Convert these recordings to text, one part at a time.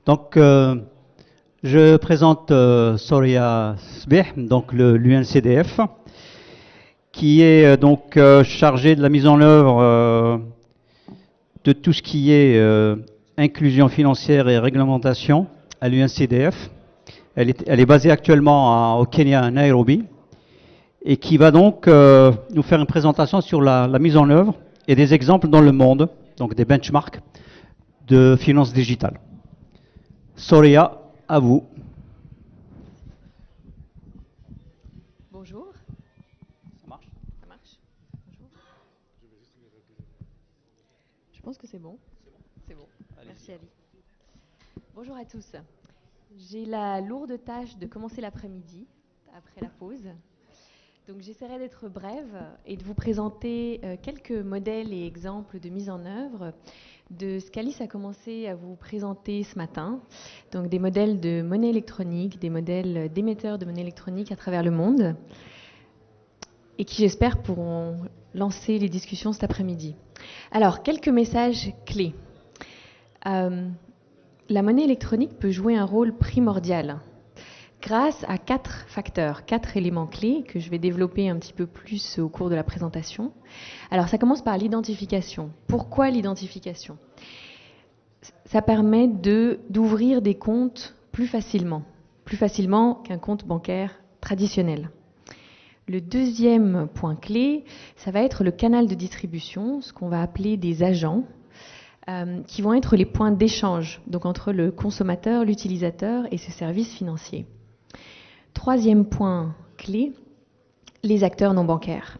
Donc, je présente Soria Sbeh, donc l'UNCDF, qui est chargé de la mise en œuvre de tout ce qui est inclusion financière et réglementation à l'UNCDF. Elle est basée actuellement au Kenya, à Nairobi, et qui va donc nous faire une présentation sur la mise en œuvre et des exemples dans le monde, donc des benchmarks de finances digitales. Soria, à vous. Bonjour. Ça marche? Ça marche? Bonjour. Je pense que c'est bon. C'est bon. Merci Ali. Bonjour à tous. J'ai la lourde tâche de commencer l'après-midi, après la pause. Donc j'essaierai d'être brève et de vous présenter quelques modèles et exemples de mise en œuvre de ce qu'Alice a commencé à vous présenter ce matin. Donc des modèles de monnaie électronique, des modèles d'émetteurs de monnaie électronique à travers le monde et qui, j'espère, pourront lancer les discussions cet après-midi. Alors, quelques messages clés. La monnaie électronique peut jouer un rôle primordial grâce à 4 facteurs, 4 éléments clés que je vais développer un petit peu plus au cours de la présentation. Alors, ça commence par l'identification. Pourquoi l'identification? Ça permet d'ouvrir des comptes plus facilement qu'un compte bancaire traditionnel. Le deuxième point clé, ça va être le canal de distribution, ce qu'on va appeler des agents, qui vont être les points d'échange, donc entre le consommateur, l'utilisateur et ses services financiers. Troisième point clé, les acteurs non bancaires.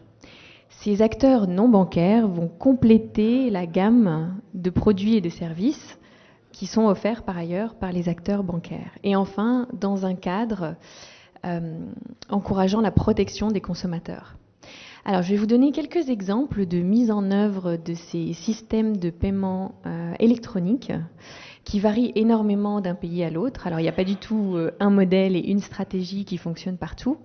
Ces acteurs non bancaires vont compléter la gamme de produits et de services qui sont offerts par ailleurs par les acteurs bancaires. Et enfin, dans un cadre encourageant la protection des consommateurs. Alors, je vais vous donner quelques exemples de mise en œuvre de ces systèmes de paiement électroniques qui varient énormément d'un pays à l'autre. Alors, il n'y a pas du tout un modèle et une stratégie qui fonctionnent partout.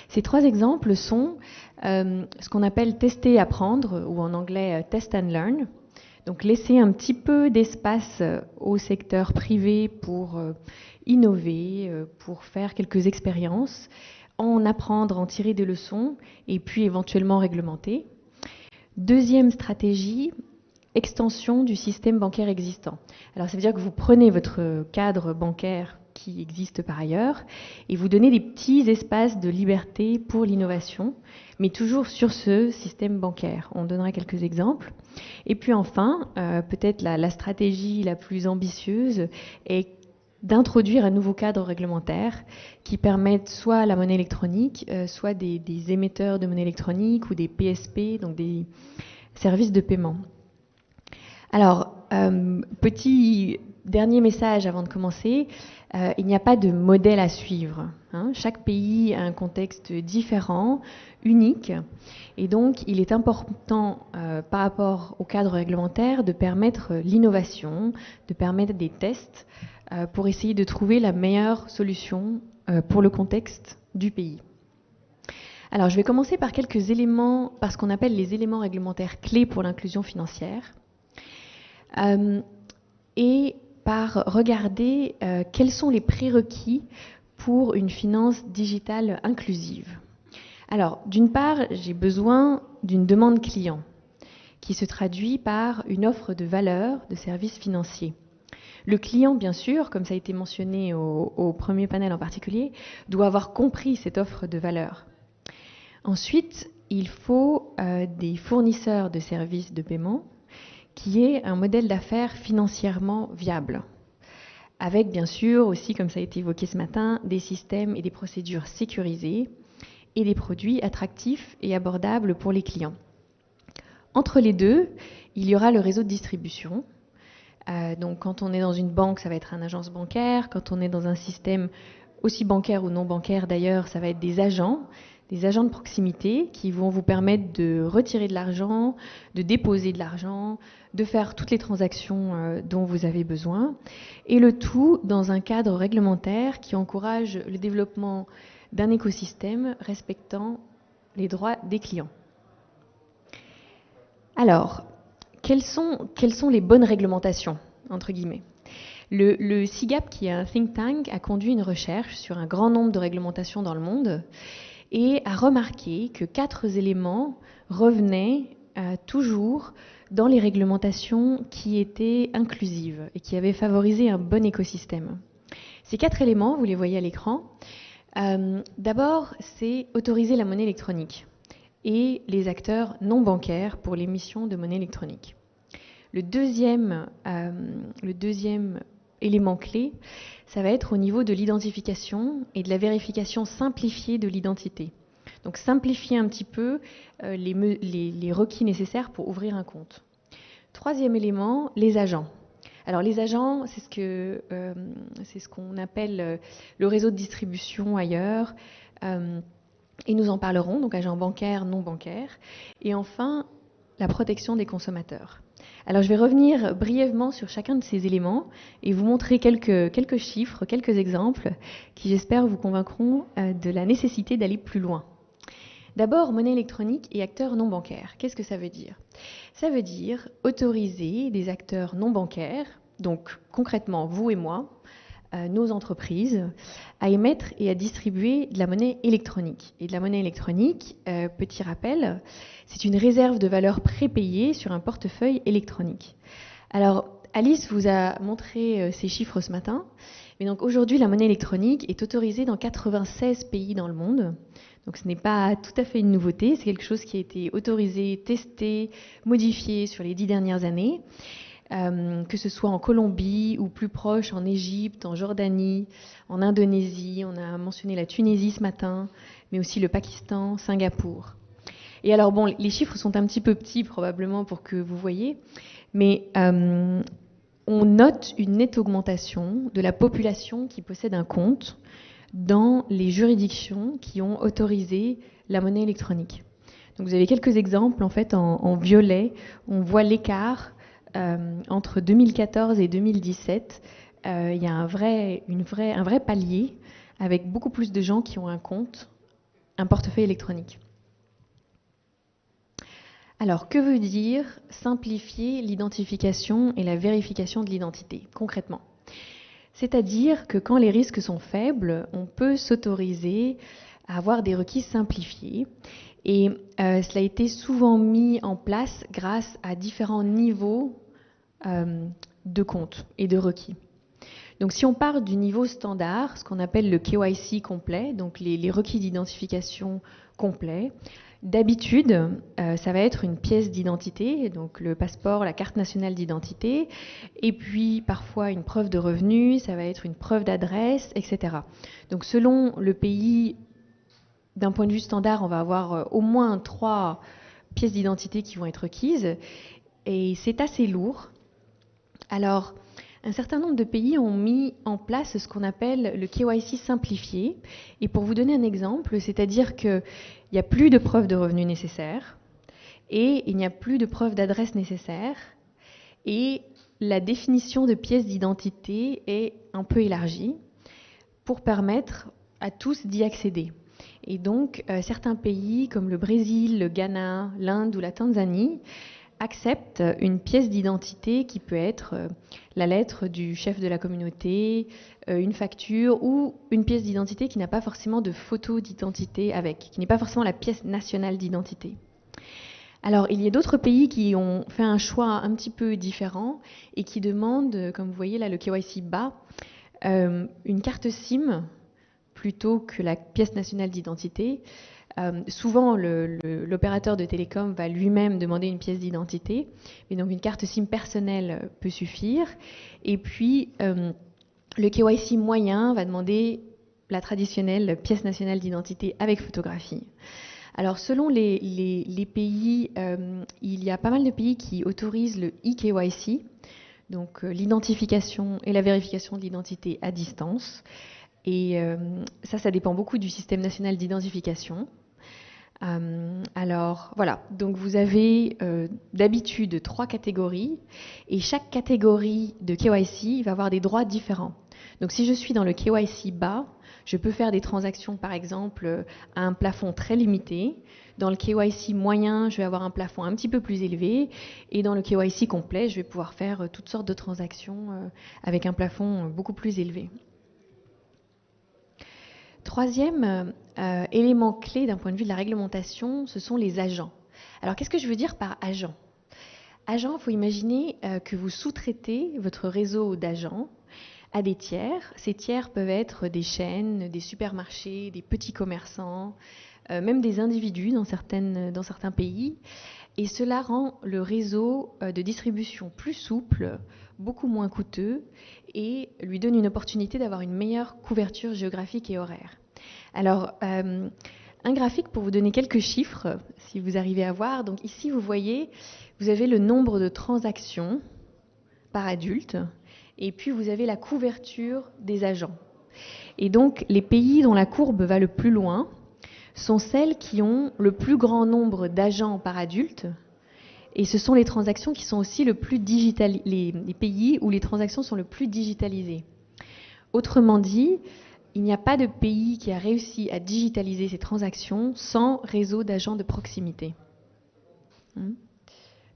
Ces 3 exemples sont ce qu'on appelle tester et apprendre, ou en anglais test and learn. Donc, laisser un petit peu d'espace au secteur privé pour innover, pour faire quelques expériences, en apprendre, en tirer des leçons et puis éventuellement réglementer. Deuxième stratégie, extension du système bancaire existant. Alors ça veut dire que vous prenez votre cadre bancaire qui existe par ailleurs et vous donnez des petits espaces de liberté pour l'innovation, mais toujours sur ce système bancaire. On donnera quelques exemples. Et puis enfin, peut-être la stratégie la plus ambitieuse est d'introduire un nouveau cadre réglementaire qui permette soit la monnaie électronique, soit des émetteurs de monnaie électronique ou des PSP, donc des services de paiement. Alors, petit dernier message avant de commencer, il n'y a pas de modèle à suivre. Chaque pays a un contexte différent, unique, et donc il est important par rapport au cadre réglementaire de permettre l'innovation, de permettre des tests pour essayer de trouver la meilleure solution pour le contexte du pays. Alors, je vais commencer par quelques éléments, par ce qu'on appelle les éléments réglementaires clés pour l'inclusion financière, et par regarder quels sont les prérequis pour une finance digitale inclusive. Alors, d'une part, j'ai besoin d'une demande client qui se traduit par une offre de valeur de services financiers. Le client, bien sûr, comme ça a été mentionné au premier panel en particulier, doit avoir compris cette offre de valeur. Ensuite, il faut des fournisseurs de services de paiement qui aient un modèle d'affaires financièrement viable, avec bien sûr aussi, comme ça a été évoqué ce matin, des systèmes et des procédures sécurisées et des produits attractifs et abordables pour les clients. Entre les deux, il y aura le réseau de distribution. Donc quand on est dans une banque, ça va être une agence bancaire. Quand on est dans un système aussi bancaire ou non bancaire d'ailleurs, ça va être des agents de proximité qui vont vous permettre de retirer de l'argent, de déposer de l'argent, de faire toutes les transactions dont vous avez besoin. Et le tout dans un cadre réglementaire qui encourage le développement d'un écosystème respectant les droits des clients. Alors, quelles sont les bonnes réglementations, entre guillemets? Le CIGAP, qui est un think tank, a conduit une recherche sur un grand nombre de réglementations dans le monde et a remarqué que 4 éléments revenaient toujours dans les réglementations qui étaient inclusives et qui avaient favorisé un bon écosystème. Ces 4 éléments, vous les voyez à l'écran. D'abord, c'est autoriser la monnaie électronique et les acteurs non bancaires pour l'émission de monnaie électronique. Le deuxième élément clé, ça va être au niveau de l'identification et de la vérification simplifiée de l'identité. Donc simplifier un petit peu les requis nécessaires pour ouvrir un compte. Troisième élément, les agents. Alors les agents, c'est ce qu'on appelle le réseau de distribution ailleurs, et nous en parlerons, donc agents bancaires, non bancaires. Et enfin, la protection des consommateurs. Alors je vais revenir brièvement sur chacun de ces éléments et vous montrer quelques chiffres, quelques exemples qui j'espère vous convaincront de la nécessité d'aller plus loin. D'abord, monnaie électronique et acteurs non bancaires. Qu'est-ce que ça veut dire? Ça veut dire autoriser des acteurs non bancaires, donc concrètement vous et moi, nos entreprises, à émettre et à distribuer de la monnaie électronique. Et de la monnaie électronique, petit rappel, c'est une réserve de valeur prépayée sur un portefeuille électronique. Alors, Alice vous a montré ces chiffres ce matin. Mais donc aujourd'hui, la monnaie électronique est autorisée dans 96 pays dans le monde. Donc ce n'est pas tout à fait une nouveauté, c'est quelque chose qui a été autorisé, testé, modifié sur les 10 dernières années. Que ce soit en Colombie ou plus proche en Égypte, en Jordanie, en Indonésie, on a mentionné la Tunisie ce matin, mais aussi le Pakistan, Singapour. Et alors bon, les chiffres sont un petit peu petits probablement pour que vous voyez, mais on note une nette augmentation de la population qui possède un compte dans les juridictions qui ont autorisé la monnaie électronique. Donc vous avez quelques exemples en fait en violet, on voit l'écart. Entre 2014 et 2017, il y a un vrai palier avec beaucoup plus de gens qui ont un compte, un portefeuille électronique. Alors, que veut dire simplifier l'identification et la vérification de l'identité, concrètement? C'est-à-dire que quand les risques sont faibles, on peut s'autoriser à avoir des requis simplifiés. Et cela a été souvent mis en place grâce à différents niveaux de comptes et de requis. Donc si on part du niveau standard, ce qu'on appelle le KYC complet, donc les requis d'identification complets, d'habitude, ça va être une pièce d'identité, donc le passeport, la carte nationale d'identité, et puis parfois une preuve de revenus, ça va être une preuve d'adresse, etc. Donc selon le pays, d'un point de vue standard, on va avoir au moins 3 pièces d'identité qui vont être requises, et c'est assez lourd. Alors, un certain nombre de pays ont mis en place ce qu'on appelle le KYC simplifié. Et pour vous donner un exemple, c'est-à-dire qu'il n'y a plus de preuves de revenus nécessaires et il n'y a plus de preuves d'adresse nécessaires et la définition de pièce d'identité est un peu élargie pour permettre à tous d'y accéder. Et donc, certains pays comme le Brésil, le Ghana, l'Inde ou la Tanzanie accepte une pièce d'identité qui peut être la lettre du chef de la communauté, une facture ou une pièce d'identité qui n'a pas forcément de photo d'identité avec, qui n'est pas forcément la pièce nationale d'identité. Alors, il y a d'autres pays qui ont fait un choix un petit peu différent et qui demandent, comme vous voyez là, le KYC bas, une carte SIM plutôt que la pièce nationale d'identité. Souvent, l'opérateur de télécom va lui-même demander une pièce d'identité, mais donc une carte SIM personnelle peut suffire. Et puis, le KYC moyen va demander la traditionnelle pièce nationale d'identité avec photographie. Alors, selon les pays, il y a pas mal de pays qui autorisent le eKYC, donc l'identification et la vérification de l'identité à distance. Et ça dépend beaucoup du système national d'identification. Alors voilà, donc vous avez d'habitude 3 catégories et chaque catégorie de KYC va avoir des droits différents. Donc si je suis dans le KYC bas, je peux faire des transactions par exemple à un plafond très limité. Dans le KYC moyen, je vais avoir un plafond un petit peu plus élevé. Et dans le KYC complet, je vais pouvoir faire toutes sortes de transactions avec un plafond beaucoup plus élevé. Troisième élément clé d'un point de vue de la réglementation, ce sont les agents. Alors qu'est-ce que je veux dire par agent? Agent, il faut imaginer que vous sous-traitez votre réseau d'agents à des tiers. Ces tiers peuvent être des chaînes, des supermarchés, des petits commerçants, même des individus dans certains pays. Et cela rend le réseau de distribution plus souple, beaucoup moins coûteux et lui donne une opportunité d'avoir une meilleure couverture géographique et horaire. Alors, un graphique pour vous donner quelques chiffres, si vous arrivez à voir. Donc ici, vous voyez, vous avez le nombre de transactions par adulte et puis vous avez la couverture des agents. Et donc, les pays dont la courbe va le plus loin sont celles qui ont le plus grand nombre d'agents par adulte. Et ce sont les transactions qui sont aussi le plus les pays où les transactions sont le plus digitalisées. Autrement dit, il n'y a pas de pays qui a réussi à digitaliser ces transactions sans réseau d'agents de proximité.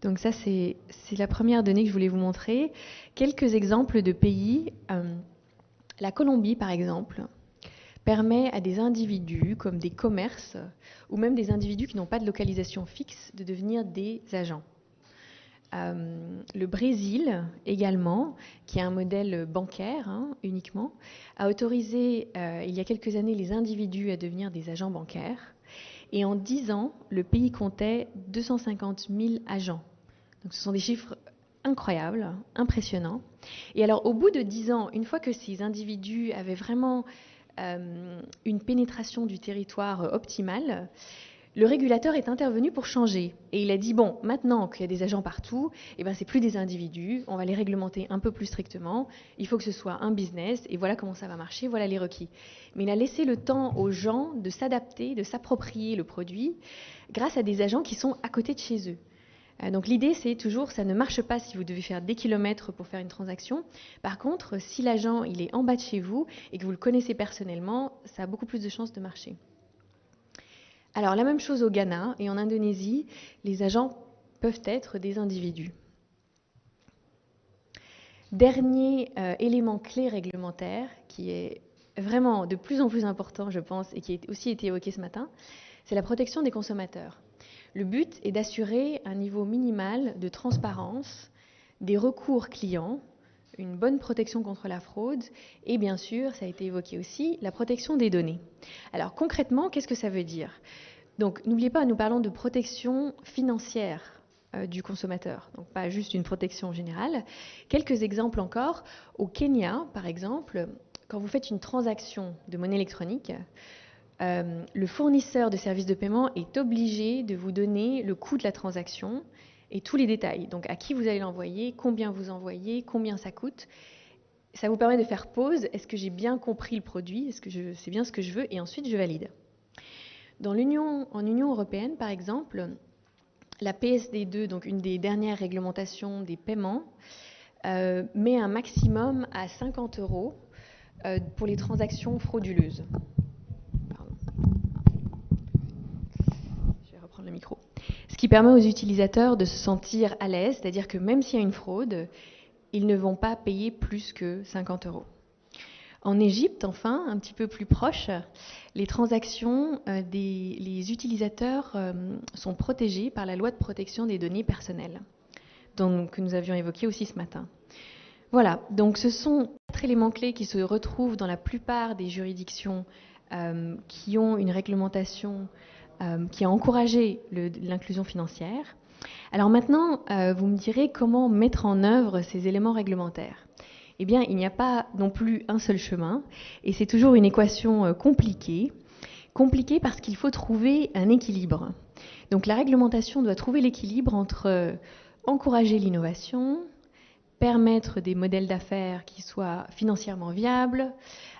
Donc ça, c'est la première donnée que je voulais vous montrer. Quelques exemples de pays. La Colombie, par exemple, permet à des individus, comme des commerces, ou même des individus qui n'ont pas de localisation fixe, de devenir des agents. Le Brésil également, qui a un modèle bancaire uniquement, a autorisé il y a quelques années les individus à devenir des agents bancaires. Et en 10 ans, le pays comptait 250 000 agents. Donc ce sont des chiffres incroyables, impressionnants. Et alors au bout de 10 ans, une fois que ces individus avaient vraiment une pénétration du territoire optimale, le régulateur est intervenu pour changer. Et il a dit, bon, maintenant qu'il y a des agents partout, eh ben, c'est plus des individus, on va les réglementer un peu plus strictement, il faut que ce soit un business, et voilà comment ça va marcher, voilà les requis. Mais il a laissé le temps aux gens de s'adapter, de s'approprier le produit, grâce à des agents qui sont à côté de chez eux. Donc l'idée, c'est toujours, ça ne marche pas si vous devez faire des kilomètres pour faire une transaction. Par contre, si l'agent il est en bas de chez vous et que vous le connaissez personnellement, ça a beaucoup plus de chances de marcher. Alors la même chose au Ghana et en Indonésie, les agents peuvent être des individus. Dernier élément clé réglementaire qui est vraiment de plus en plus important, je pense, et qui a aussi été évoqué ce matin, c'est la protection des consommateurs. Le but est d'assurer un niveau minimal de transparence des recours clients, une bonne protection contre la fraude et bien sûr, ça a été évoqué aussi, la protection des données. Alors concrètement, qu'est-ce que ça veut dire? Donc n'oubliez pas, nous parlons de protection financière du consommateur, donc pas juste une protection générale. Quelques exemples encore. Au Kenya, par exemple, quand vous faites une transaction de monnaie électronique, le fournisseur de services de paiement est obligé de vous donner le coût de la transaction et tous les détails. Donc à qui vous allez l'envoyer, combien vous envoyez, combien ça coûte. Ça vous permet de faire pause. Est-ce que j'ai bien compris le produit? Est-ce que c'est bien ce que je veux? Et ensuite, je valide. En Union européenne, par exemple, la PSD2, donc une des dernières réglementations des paiements, met un maximum à 50 € pour les transactions frauduleuses. Pardon. Je vais reprendre le micro. Ce qui permet aux utilisateurs de se sentir à l'aise, c'est-à-dire que même s'il y a une fraude, ils ne vont pas payer plus que 50 €. En Égypte, enfin, un petit peu plus proche, les transactions les utilisateurs sont protégés par la loi de protection des données personnelles, que nous avions évoqué aussi ce matin. Voilà, donc ce sont 4 éléments clés qui se retrouvent dans la plupart des juridictions qui ont une réglementation qui a encouragé l'inclusion financière. Alors maintenant, vous me direz comment mettre en œuvre ces éléments réglementaires. Eh bien, il n'y a pas non plus un seul chemin, et c'est toujours une équation compliquée parce qu'il faut trouver un équilibre. Donc la réglementation doit trouver l'équilibre entre encourager l'innovation, permettre des modèles d'affaires qui soient financièrement viables,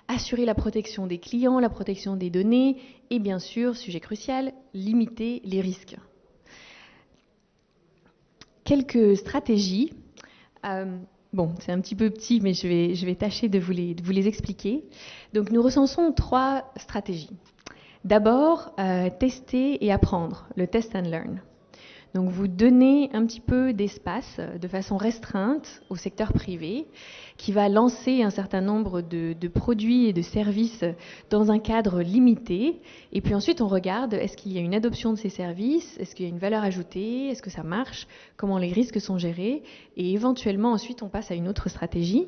assurer la protection des clients, la protection des données, et bien sûr, sujet crucial, limiter les risques. Quelques stratégies. Bon, c'est un petit peu petit, mais je vais tâcher de vous les expliquer. Donc, nous recensons 3 stratégies. D'abord, tester et apprendre, le test and learn. Donc, vous donnez un petit peu d'espace de façon restreinte au secteur privé qui va lancer un certain nombre de produits et de services dans un cadre limité. Et puis ensuite, on regarde, est-ce qu'il y a une adoption de ces services? Est-ce qu'il y a une valeur ajoutée? Est-ce que ça marche? Comment les risques sont gérés? Et éventuellement, ensuite, on passe à une autre stratégie.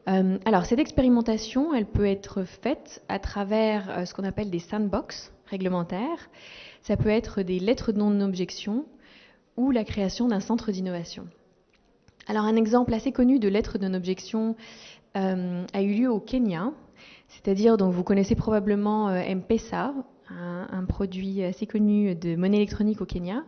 Alors, cette expérimentation, elle peut être faite à travers ce qu'on appelle des sandbox réglementaires. Ça peut être des lettres de non-objection ou la création d'un centre d'innovation. Alors, un exemple assez connu de lettre de non-objection a eu lieu au Kenya, c'est-à-dire, donc vous connaissez probablement M-Pesa, un produit assez connu de monnaie électronique au Kenya.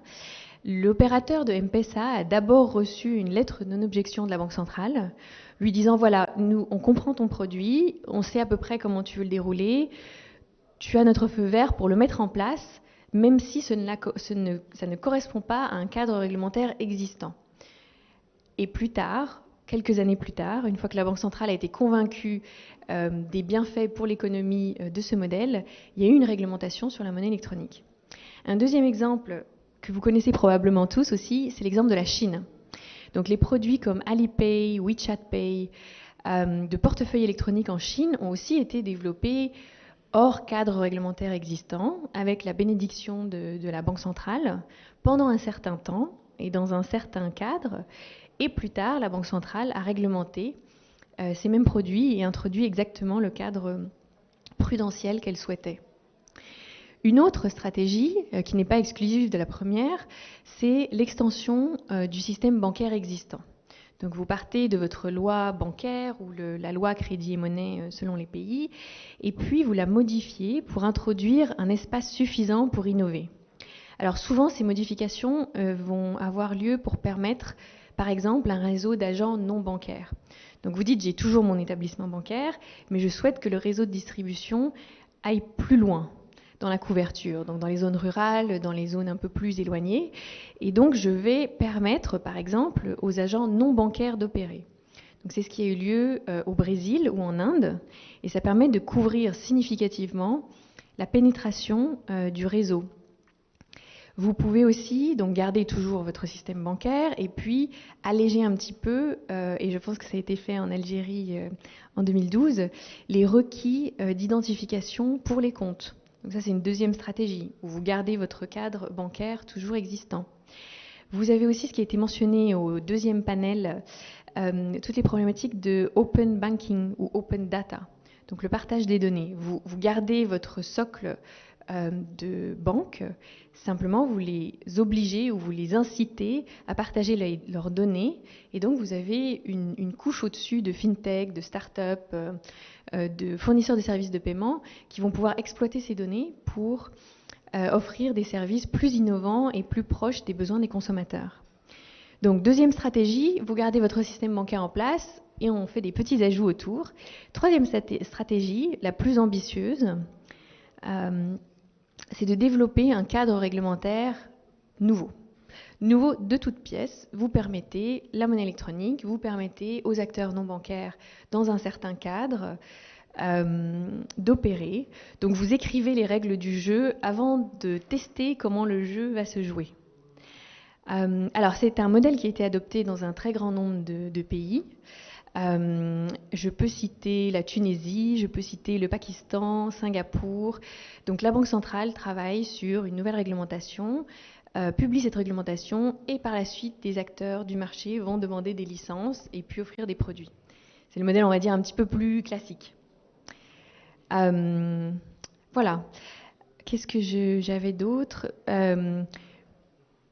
L'opérateur de M-Pesa a d'abord reçu une lettre de non-objection de la Banque centrale, lui disant, voilà, nous, on comprend ton produit, on sait à peu près comment tu veux le dérouler, tu as notre feu vert pour le mettre en place, même si ça ne correspond pas à un cadre réglementaire existant. Et plus tard, quelques années plus tard, une fois que la Banque centrale a été convaincue des bienfaits pour l'économie de ce modèle, il y a eu une réglementation sur la monnaie électronique. Un deuxième exemple que vous connaissez probablement tous aussi, c'est l'exemple de la Chine. Donc les produits comme Alipay, WeChat Pay, de portefeuille électronique en Chine ont aussi été développés hors cadre réglementaire existant, avec la bénédiction de la Banque centrale, pendant un certain temps et dans un certain cadre. Et plus tard, la Banque centrale a réglementé ces mêmes produits et introduit exactement le cadre prudentiel qu'elle souhaitait. Une autre stratégie, qui n'est pas exclusive de la première, c'est l'extension du système bancaire existant. Donc vous partez de votre loi bancaire ou la loi crédit et monnaie selon les pays, et puis vous la modifiez pour introduire un espace suffisant pour innover. Alors souvent, ces modifications vont avoir lieu pour permettre, par exemple, un réseau d'agents non bancaires. Donc vous dites, j'ai toujours mon établissement bancaire, mais je souhaite que le réseau de distribution aille plus loin dans la couverture, donc dans les zones rurales, dans les zones un peu plus éloignées. Et donc, je vais permettre, par exemple, aux agents non bancaires d'opérer. Donc, c'est ce qui a eu lieu au Brésil ou en Inde, et ça permet de couvrir significativement la pénétration du réseau. Vous pouvez aussi donc garder toujours votre système bancaire et puis alléger un petit peu, et je pense que ça a été fait en Algérie en 2012, les requis d'identification pour les comptes. Donc ça, c'est une deuxième stratégie, où vous gardez votre cadre bancaire toujours existant. Vous avez aussi ce qui a été mentionné au deuxième panel, toutes les problématiques de open banking ou open data, donc le partage des données. Vous gardez votre socle de banque, simplement vous les obligez ou vous les incitez à partager leurs données, et donc vous avez une couche au-dessus de fintech, de start-up, de fournisseurs de services de paiement qui vont pouvoir exploiter ces données pour offrir des services plus innovants et plus proches des besoins des consommateurs. Donc deuxième stratégie, vous gardez votre système bancaire en place et on fait des petits ajouts autour. Troisième stratégie, la plus ambitieuse, c'est de développer un cadre réglementaire nouveau. Nouveau de toutes pièces, vous permettez la monnaie électronique, vous permettez aux acteurs non bancaires dans un certain cadre d'opérer. Donc vous écrivez les règles du jeu avant de tester comment le jeu va se jouer. Alors c'est un modèle qui a été adopté dans un très grand nombre de pays. Je peux citer la Tunisie, je peux citer le Pakistan, Singapour. Donc la Banque centrale travaille sur une nouvelle réglementation, publie cette réglementation et par la suite des acteurs du marché vont demander des licences et puis offrir des produits. C'est le modèle, on va dire, un petit peu plus classique. Voilà. Qu'est-ce que j'avais d'autre ?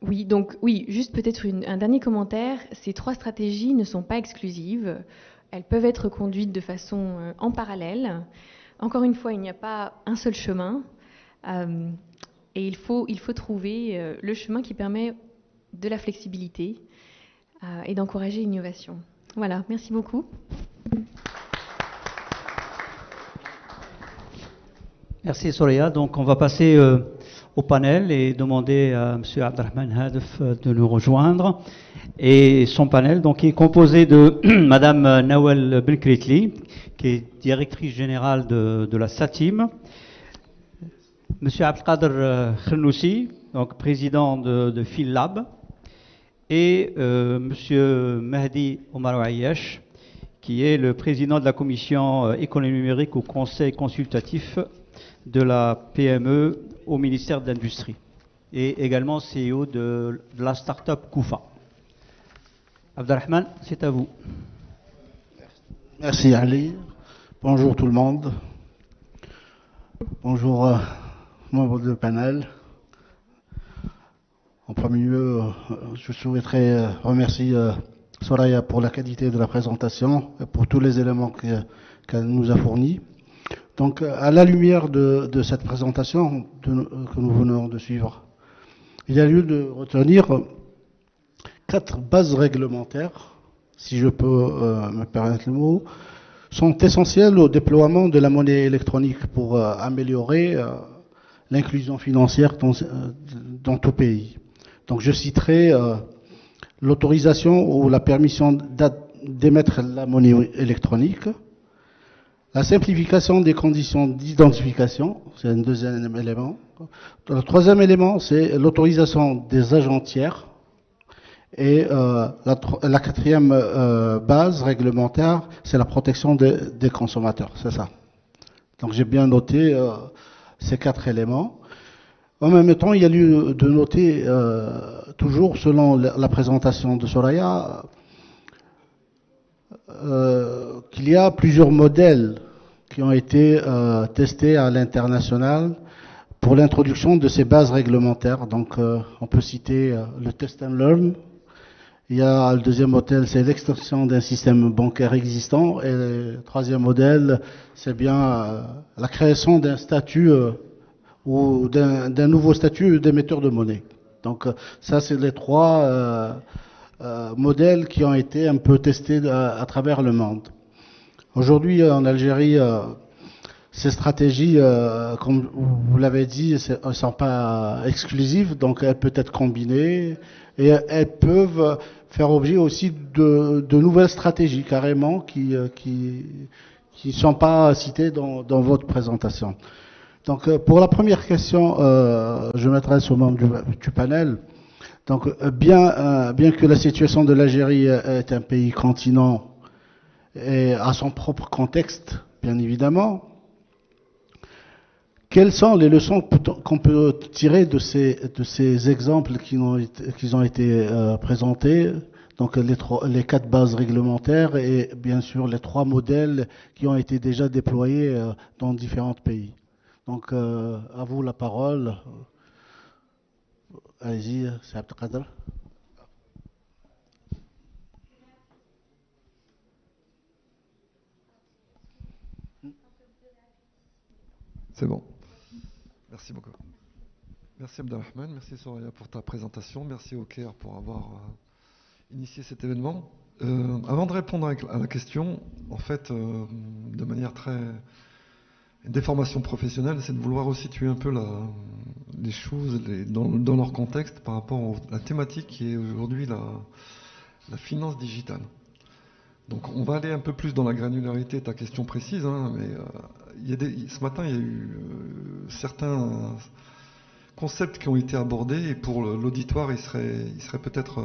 Oui, juste peut-être un dernier commentaire. Ces 3 stratégies ne sont pas exclusives. Elles peuvent être conduites de façon en parallèle. Encore une fois, il n'y a pas un seul chemin. Et il faut trouver le chemin qui permet de la flexibilité et d'encourager l'innovation. Voilà, merci beaucoup. Merci Soraya. Donc on va passer au panel et demander à M. Abdelrahman Hadef de nous rejoindre. et son panel, donc, qui est composé de Madame Nawal Belkritli, qui est directrice générale de la SATIM, Monsieur Abdelkader Khnoussi, donc président de PhilLab, et Monsieur Mahdi Omar Ayash, qui est le président de la commission économie numérique au conseil consultatif de la PME au ministère de l'Industrie, et également CEO de la start-up Koufa. Abdelrahman, c'est à vous. Merci Ali. Bonjour tout le monde. Bonjour membres du panel. En premier lieu, je souhaiterais remercier Soraya pour la qualité de la présentation et pour tous les éléments qu'elle nous a fournis. Donc, à la lumière de cette présentation que nous venons de suivre, il y a lieu de retenir 4 bases réglementaires, si je peux me permettre le mot, sont essentielles au déploiement de la monnaie électronique pour améliorer l'inclusion financière dans tout pays. Donc je citerai l'autorisation ou la permission d'émettre la monnaie électronique, la simplification des conditions d'identification, c'est un deuxième élément. Le troisième élément, c'est l'autorisation des agents tiers. Et la quatrième base réglementaire, c'est la protection des consommateurs, c'est ça. Donc j'ai bien noté ces 4 éléments. En même temps, il y a lieu de noter, toujours selon la présentation de Soraya, qu'il y a plusieurs modèles qui ont été testés à l'international pour l'introduction de ces bases réglementaires. Donc on peut citer le test and learn. Il y a le deuxième modèle, c'est l'extension d'un système bancaire existant. Et le troisième modèle, c'est bien la création d'un statut ou d'un nouveau statut d'émetteur de monnaie. Donc ça, c'est les 3 modèles qui ont été un peu testés à travers le monde. Aujourd'hui, en Algérie, ces stratégies, comme vous l'avez dit, ne sont pas exclusives, donc elles peuvent être combinées et elles peuvent faire objet aussi de nouvelles stratégies carrément qui ne sont pas citées dans votre présentation. Donc pour la première question, je m'adresse aux membres du panel. Donc bien que la situation de l'Algérie est un pays continent et à son propre contexte, bien évidemment, quelles sont les leçons qu'on peut tirer de ces exemples qui ont été présentés, donc les 4 bases réglementaires et bien sûr les 3 modèles qui ont été déjà déployés dans différents pays. Donc à vous la parole. Allez-y, c'est Abdelkader. C'est bon. Merci beaucoup. Merci Abdelrahman, merci Soraya pour ta présentation, merci au Caire pour avoir initié cet événement. Avant de répondre à la question, en fait, de manière très déformation professionnelle, c'est de vouloir resituer un peu les choses dans leur contexte par rapport à la thématique qui est aujourd'hui la finance digitale. Donc on va aller un peu plus dans la granularité de ta question précise, hein, mais ce matin il y a eu certains concepts qui ont été abordés et pour l'auditoire il serait peut-être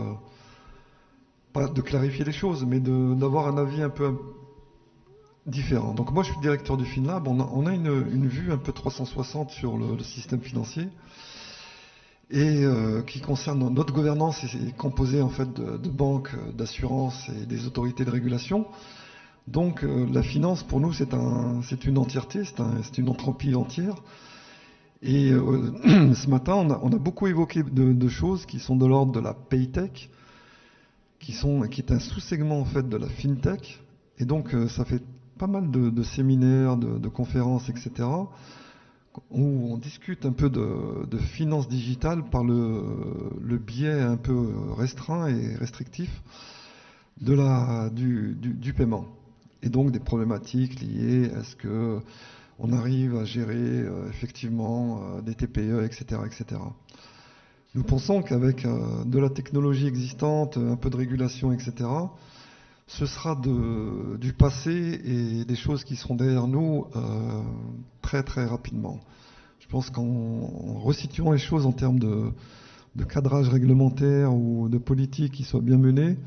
pas de clarifier les choses, mais d'avoir un avis un peu différent. Donc moi je suis directeur du FinLab, on a une vue un peu 360 sur le système financier et qui concerne notre gouvernance est composée en fait de banques, d'assurances et des autorités de régulation. Donc la finance pour nous c'est une entièreté, c'est une entropie entière. Et ce matin on a beaucoup évoqué de choses qui sont de l'ordre de la paytech, qui est un sous-segment en fait de la fintech. Et donc ça fait pas mal de séminaires, de conférences, etc. où on discute un peu de finance digitale par le biais un peu restreint et restrictif du paiement. Et donc des problématiques liées à ce que on arrive à gérer effectivement des TPE, etc., etc. Nous pensons qu'avec de la technologie existante, un peu de régulation, etc., ce sera du passé et des choses qui seront derrière nous très très rapidement. Je pense qu'en resituant les choses en termes de cadrage réglementaire ou de politique qui soit bien menée,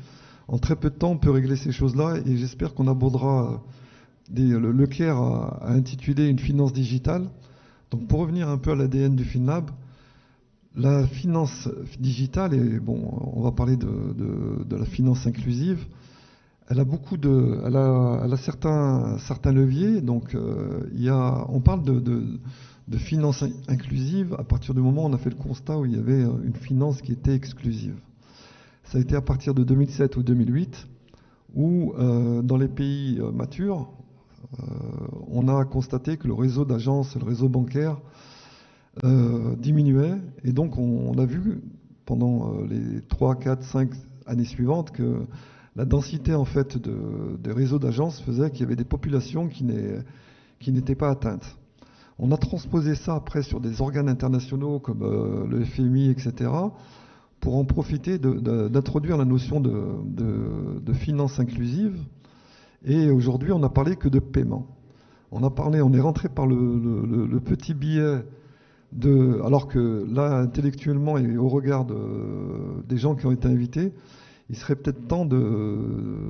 en très peu de temps, on peut régler ces choses-là et j'espère qu'on abordera le CARE a intitulé une finance digitale. Donc pour revenir un peu à l'ADN du FinLab, la finance digitale, et bon, on va parler de la finance inclusive, elle a certains leviers. Donc on parle de finance inclusive à partir du moment où on a fait le constat où il y avait une finance qui était exclusive. Ça a été à partir de 2007 ou 2008 où dans les pays matures, on a constaté que le réseau d'agences, le réseau bancaire diminuait. Et donc on a vu pendant les 3, 4, 5 années suivantes que la densité en fait des réseaux d'agences faisait qu'il y avait des populations qui n'étaient pas atteintes. On a transposé ça après sur des organes internationaux comme le FMI, etc., pour en profiter d'introduire la notion de finance inclusive. Et aujourd'hui, on n'a parlé que de paiement. On est rentré par le petit billet alors que là, intellectuellement et au regard des gens qui ont été invités, il serait peut-être temps de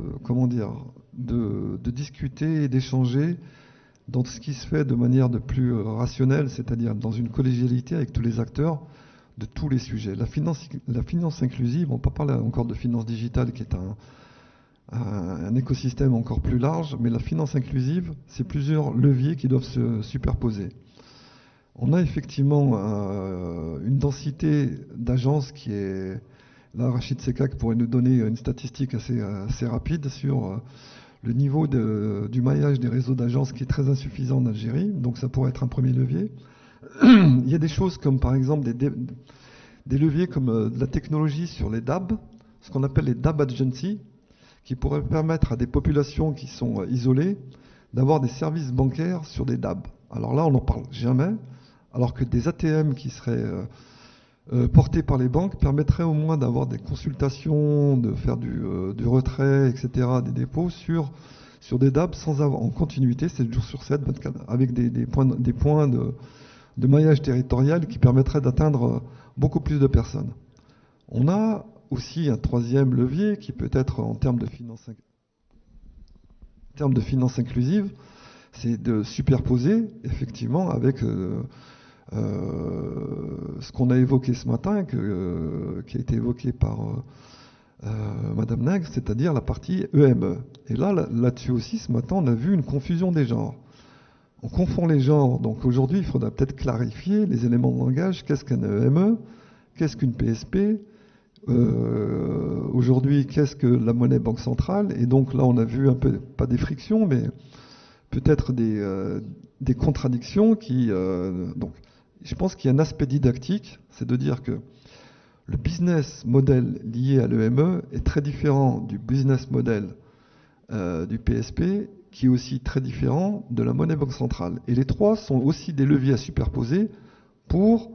discuter et d'échanger dans ce qui se fait de manière de plus rationnelle, c'est-à-dire dans une collégialité avec tous les acteurs de tous les sujets. La finance inclusive, on ne peut pas parler encore de finance digitale qui est un écosystème encore plus large, mais la finance inclusive, c'est plusieurs leviers qui doivent se superposer. On a effectivement une densité d'agences qui est... Là, Rachid Sekak pourrait nous donner une statistique assez rapide sur le niveau du maillage des réseaux d'agences qui est très insuffisant en Algérie, donc ça pourrait être un premier levier. Il y a des choses comme par exemple des leviers comme de la technologie sur les DAB, ce qu'on appelle les DAB agencies, qui pourraient permettre à des populations qui sont isolées d'avoir des services bancaires sur des DAB. Alors là, on n'en parle jamais, alors que des ATM qui seraient portés par les banques permettraient au moins d'avoir des consultations, de faire du retrait, etc., des dépôts sur des DAB sans avoir en continuité, 7 jours sur 7, 24, avec des points de maillage territorial qui permettraient d'atteindre beaucoup plus de personnes. On a aussi un troisième levier qui peut être en termes de finance inclusive, c'est de superposer effectivement avec ce qu'on a évoqué ce matin, qui a été évoqué par Madame Nègre, c'est-à-dire la partie EME. Et là-dessus aussi, ce matin, on a vu une confusion des genres. On confond les genres, donc aujourd'hui, il faudra peut-être clarifier les éléments de langage. Qu'est-ce qu'un EME? Qu'est-ce qu'une PSP? Aujourd'hui, qu'est-ce que la monnaie banque centrale? Et donc là, on a vu un peu, pas des frictions, mais peut-être des contradictions qui... donc, je pense qu'il y a un aspect didactique, c'est de dire que le business model lié à l'EME est très différent du business model du PSP, qui est aussi très différent de la monnaie banque centrale. Et les trois sont aussi des leviers à superposer pour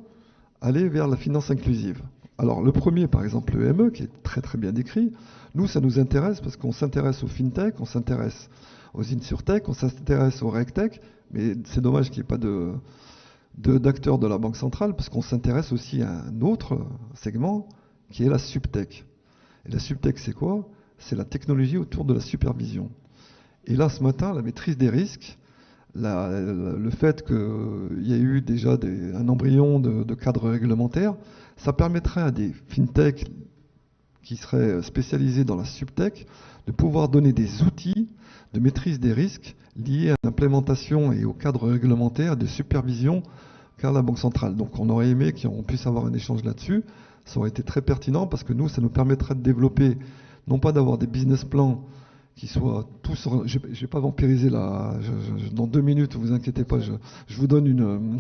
aller vers la finance inclusive. Alors le premier, par exemple, l'EME, qui est très très bien décrit, nous, ça nous intéresse parce qu'on s'intéresse aux fintech, on s'intéresse aux insurtech, on s'intéresse aux regtech, mais c'est dommage qu'il n'y ait pas d'acteurs de la Banque centrale, parce qu'on s'intéresse aussi à un autre segment, qui est la subtech. Et la subtech, c'est quoi? C'est la technologie autour de la supervision. Et là, ce matin, la maîtrise des risques, le fait qu'il y ait eu déjà un embryon de cadre réglementaire, ça permettrait à des fintech qui seraient spécialisés dans la subtech de pouvoir donner des outils de maîtrise des risques liés à l'implémentation et au cadre réglementaire de supervision qu'a la Banque centrale. Donc on aurait aimé qu'on puisse avoir un échange là-dessus. Ça aurait été très pertinent parce que nous, ça nous permettrait de développer, non pas d'avoir des business plans qui soient tous... Je ne vais pas vampiriser là. Dans 2 minutes, vous inquiétez pas, je vous donne une...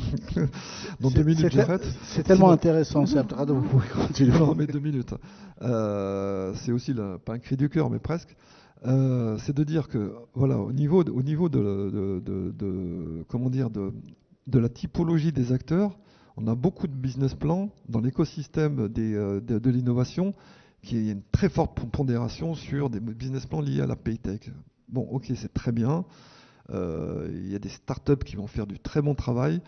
Dans 2 minutes, j'arrête. C'est tellement intéressant, c'est Abdelrado, vous pouvez continuer. Non, mais 2 minutes. C'est aussi, pas un cri du cœur, mais presque. C'est de dire que, voilà, au niveau de la typologie des acteurs, on a beaucoup de business plans dans l'écosystème de l'innovation qui est une très forte pondération sur des business plans liés à la paytech. Bon, ok, c'est très bien. Il y a des startups qui vont faire du très bon travail,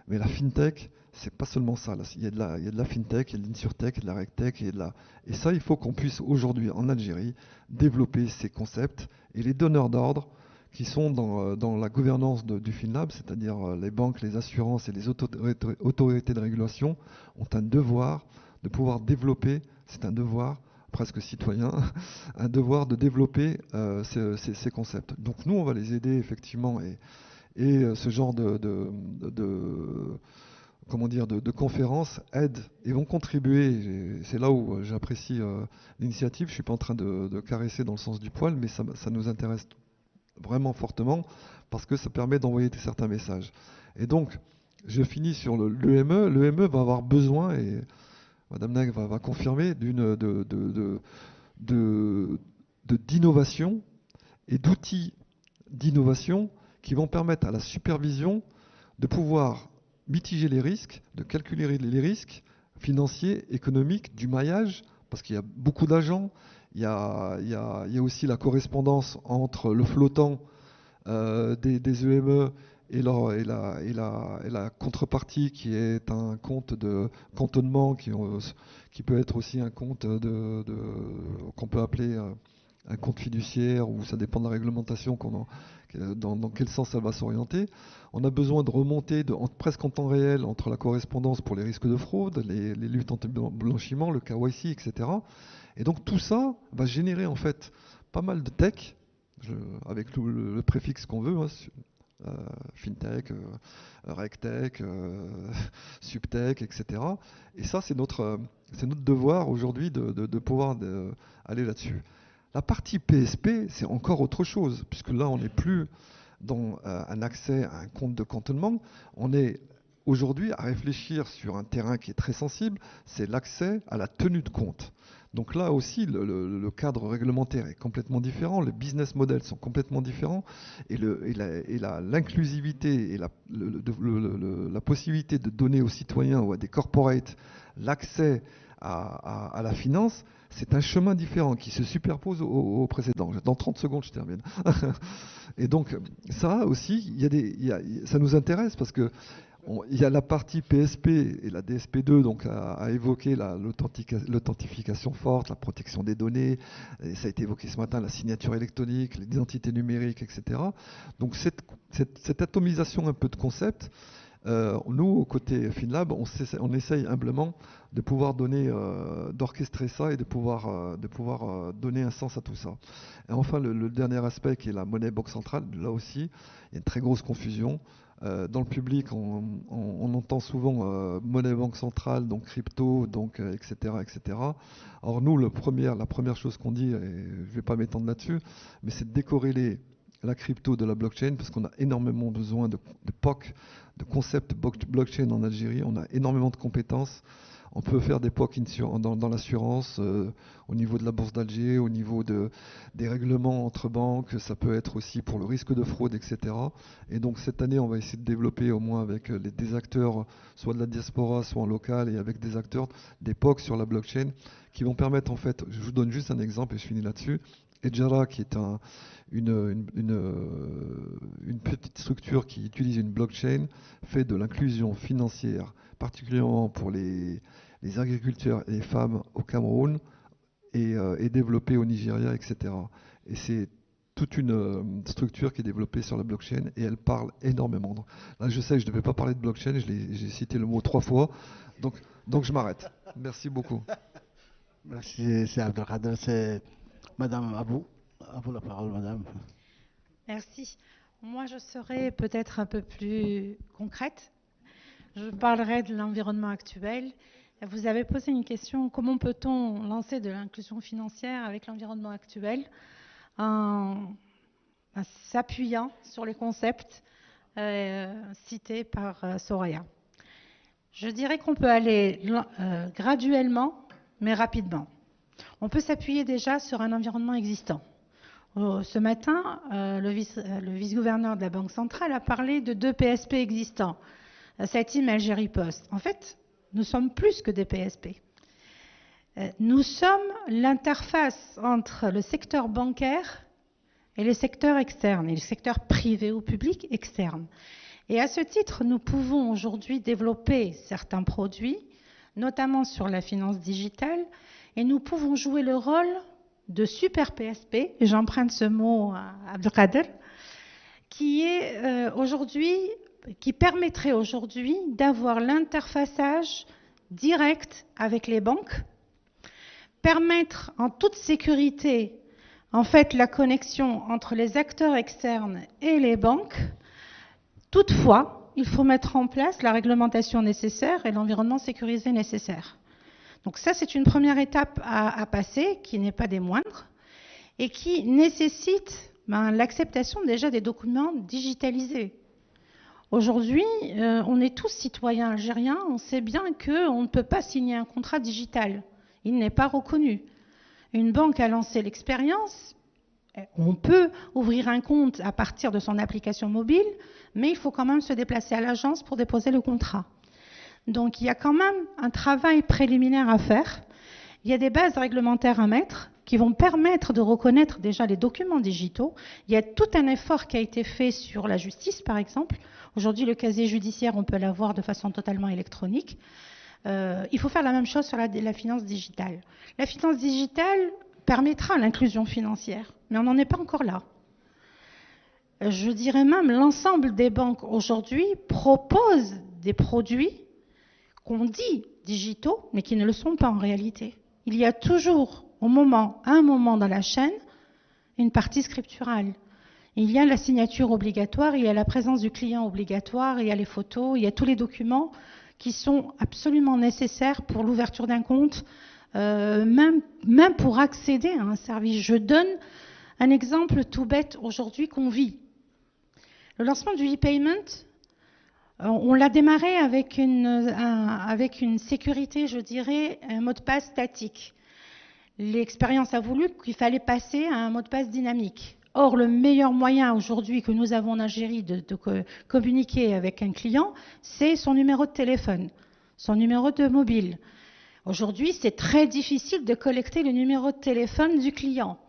mais la fintech, c'est pas seulement ça. Là. Il y a de la fintech, il y a de l'insurtech, il y a de la regtech, et ça, il faut qu'on puisse aujourd'hui en Algérie développer ces concepts et les donneurs d'ordre qui sont dans la gouvernance du FinLab, c'est-à-dire les banques, les assurances et les autorités de régulation, ont un devoir de pouvoir développer, c'est un devoir presque citoyen, un devoir de développer ces concepts. Donc nous, on va les aider effectivement, et ce genre comment dire, de conférences aident et vont contribuer. C'est là où j'apprécie l'initiative. Je ne suis pas en train de caresser dans le sens du poil, mais ça nous intéresse vraiment fortement parce que ça permet d'envoyer certains messages. Et donc, je finis sur l'EME. L'EME va avoir besoin, et Madame Nag va confirmer, d'innovation et d'outils d'innovation qui vont permettre à la supervision de pouvoir mitiger les risques, de calculer les risques financiers, économiques, du maillage, parce qu'il y a beaucoup d'agents. Il y a aussi la correspondance entre le flottant des EME et la contrepartie qui est un compte de cantonnement qui peut être aussi un compte qu'on peut appeler un compte fiduciaire, ou ça dépend de la réglementation dans quel sens ça va s'orienter. On a besoin de remonter presque en temps réel entre la correspondance pour les risques de fraude, les luttes anti-blanchiment, le KYC, etc. Et donc tout ça va générer en fait pas mal de tech, avec le préfixe qu'on veut, fintech, regtech, subtech, etc. Et ça, c'est notre devoir aujourd'hui de pouvoir aller là-dessus. La partie PSP, c'est encore autre chose, puisque là, on n'est plus dans un accès à un compte de cantonnement. On est aujourd'hui à réfléchir sur un terrain qui est très sensible, c'est l'accès à la tenue de compte. Donc là aussi, le cadre réglementaire est complètement différent, les business models sont complètement différents, et l'inclusivité et la possibilité de donner aux citoyens ou à des corporates l'accès à la finance, c'est un chemin différent qui se superpose au précédent. Dans 30 secondes, je termine. Et donc, ça aussi, ça nous intéresse parce que il y a la partie PSP et la DSP2 donc à évoquer l'authentification forte, la protection des données, et ça a été évoqué ce matin, la signature électronique, l'identité numérique, etc. Donc cette atomisation un peu de concepts, nous, au côté FinLab, on essaye humblement de pouvoir d'orchestrer ça et de pouvoir donner un sens à tout ça. Et enfin, le dernier aspect qui est la monnaie banque centrale, là aussi, il y a une très grosse confusion. Dans le public, on entend souvent monnaie banque centrale, donc crypto, donc etc., etc. Or nous, la première chose qu'on dit, et je ne vais pas m'étendre là-dessus, mais c'est de décorréler la crypto de la blockchain, parce qu'on a énormément besoin de POC, de concepts blockchain en Algérie. On a énormément de compétences. On peut faire des POC dans l'assurance, au niveau de la bourse d'Alger, au niveau des règlements entre banques, ça peut être aussi pour le risque de fraude, etc. Et donc cette année, on va essayer de développer au moins avec des acteurs, soit de la diaspora, soit en local, et avec des acteurs, des POC sur la blockchain, qui vont permettre en fait, je vous donne juste un exemple et je finis là-dessus, Edjara, qui est une petite structure qui utilise une blockchain, fait de l'inclusion financière, particulièrement pour les agriculteurs et les femmes au Cameroun, et développée au Nigeria, etc. Et c'est toute une structure qui est développée sur la blockchain, et elle parle énormément. Là, je sais que je ne devais pas parler de blockchain, j'ai cité le mot 3 fois, donc je m'arrête. Merci beaucoup. Merci, c'est Abdelkader. C'est Madame Abou. À vous la parole, Madame. Merci. Moi, je serai peut-être un peu plus concrète. Je parlerai de l'environnement actuel. Vous avez posé une question, comment peut-on lancer de l'inclusion financière avec l'environnement actuel en s'appuyant sur les concepts cités par Soraya. Je dirais qu'on peut aller graduellement, mais rapidement. On peut s'appuyer déjà sur un environnement existant. Ce matin, le vice-gouverneur de la Banque centrale a parlé de 2 PSP existants. Satim, Algérie Post. En fait, nous sommes plus que des PSP. Nous sommes l'interface entre le secteur bancaire et les secteurs externes, et les secteurs privés ou publics externes. Et à ce titre, nous pouvons aujourd'hui développer certains produits, notamment sur la finance digitale, et nous pouvons jouer le rôle de super PSP, et j'emprunte ce mot à Abdelkader, qui permettrait aujourd'hui d'avoir l'interfaçage direct avec les banques, permettre en toute sécurité en fait la connexion entre les acteurs externes et les banques. Toutefois, il faut mettre en place la réglementation nécessaire et l'environnement sécurisé nécessaire. Donc ça, c'est une première étape à passer, qui n'est pas des moindres, et qui nécessite l'acceptation déjà des documents digitalisés. Aujourd'hui, on est tous citoyens algériens, on sait bien qu'on ne peut pas signer un contrat digital. Il n'est pas reconnu. Une banque a lancé l'expérience, on peut ouvrir un compte à partir de son application mobile, mais il faut quand même se déplacer à l'agence pour déposer le contrat. Donc il y a quand même un travail préliminaire à faire. Il y a des bases réglementaires à mettre qui vont permettre de reconnaître déjà les documents digitaux. Il y a tout un effort qui a été fait sur la justice, par exemple. Aujourd'hui, le casier judiciaire, on peut l'avoir de façon totalement électronique. Il faut faire la même chose sur la finance digitale. La finance digitale permettra l'inclusion financière, mais on n'en est pas encore là. Je dirais même l'ensemble des banques aujourd'hui proposent des produits qu'on dit digitaux, mais qui ne le sont pas en réalité. Il y a toujours, à un moment dans la chaîne, une partie scripturale. Il y a la signature obligatoire, il y a la présence du client obligatoire, il y a les photos, il y a tous les documents qui sont absolument nécessaires pour l'ouverture d'un compte, même pour accéder à un service. Je donne un exemple tout bête aujourd'hui qu'on vit. Le lancement du e-payment, on l'a démarré avec une sécurité, je dirais, un mot de passe statique. L'expérience a voulu qu'il fallait passer à un mot de passe dynamique. Or, le meilleur moyen aujourd'hui que nous avons en Algérie de communiquer avec un client, c'est son numéro de téléphone, son numéro de mobile. Aujourd'hui, c'est très difficile de collecter le numéro de téléphone du client.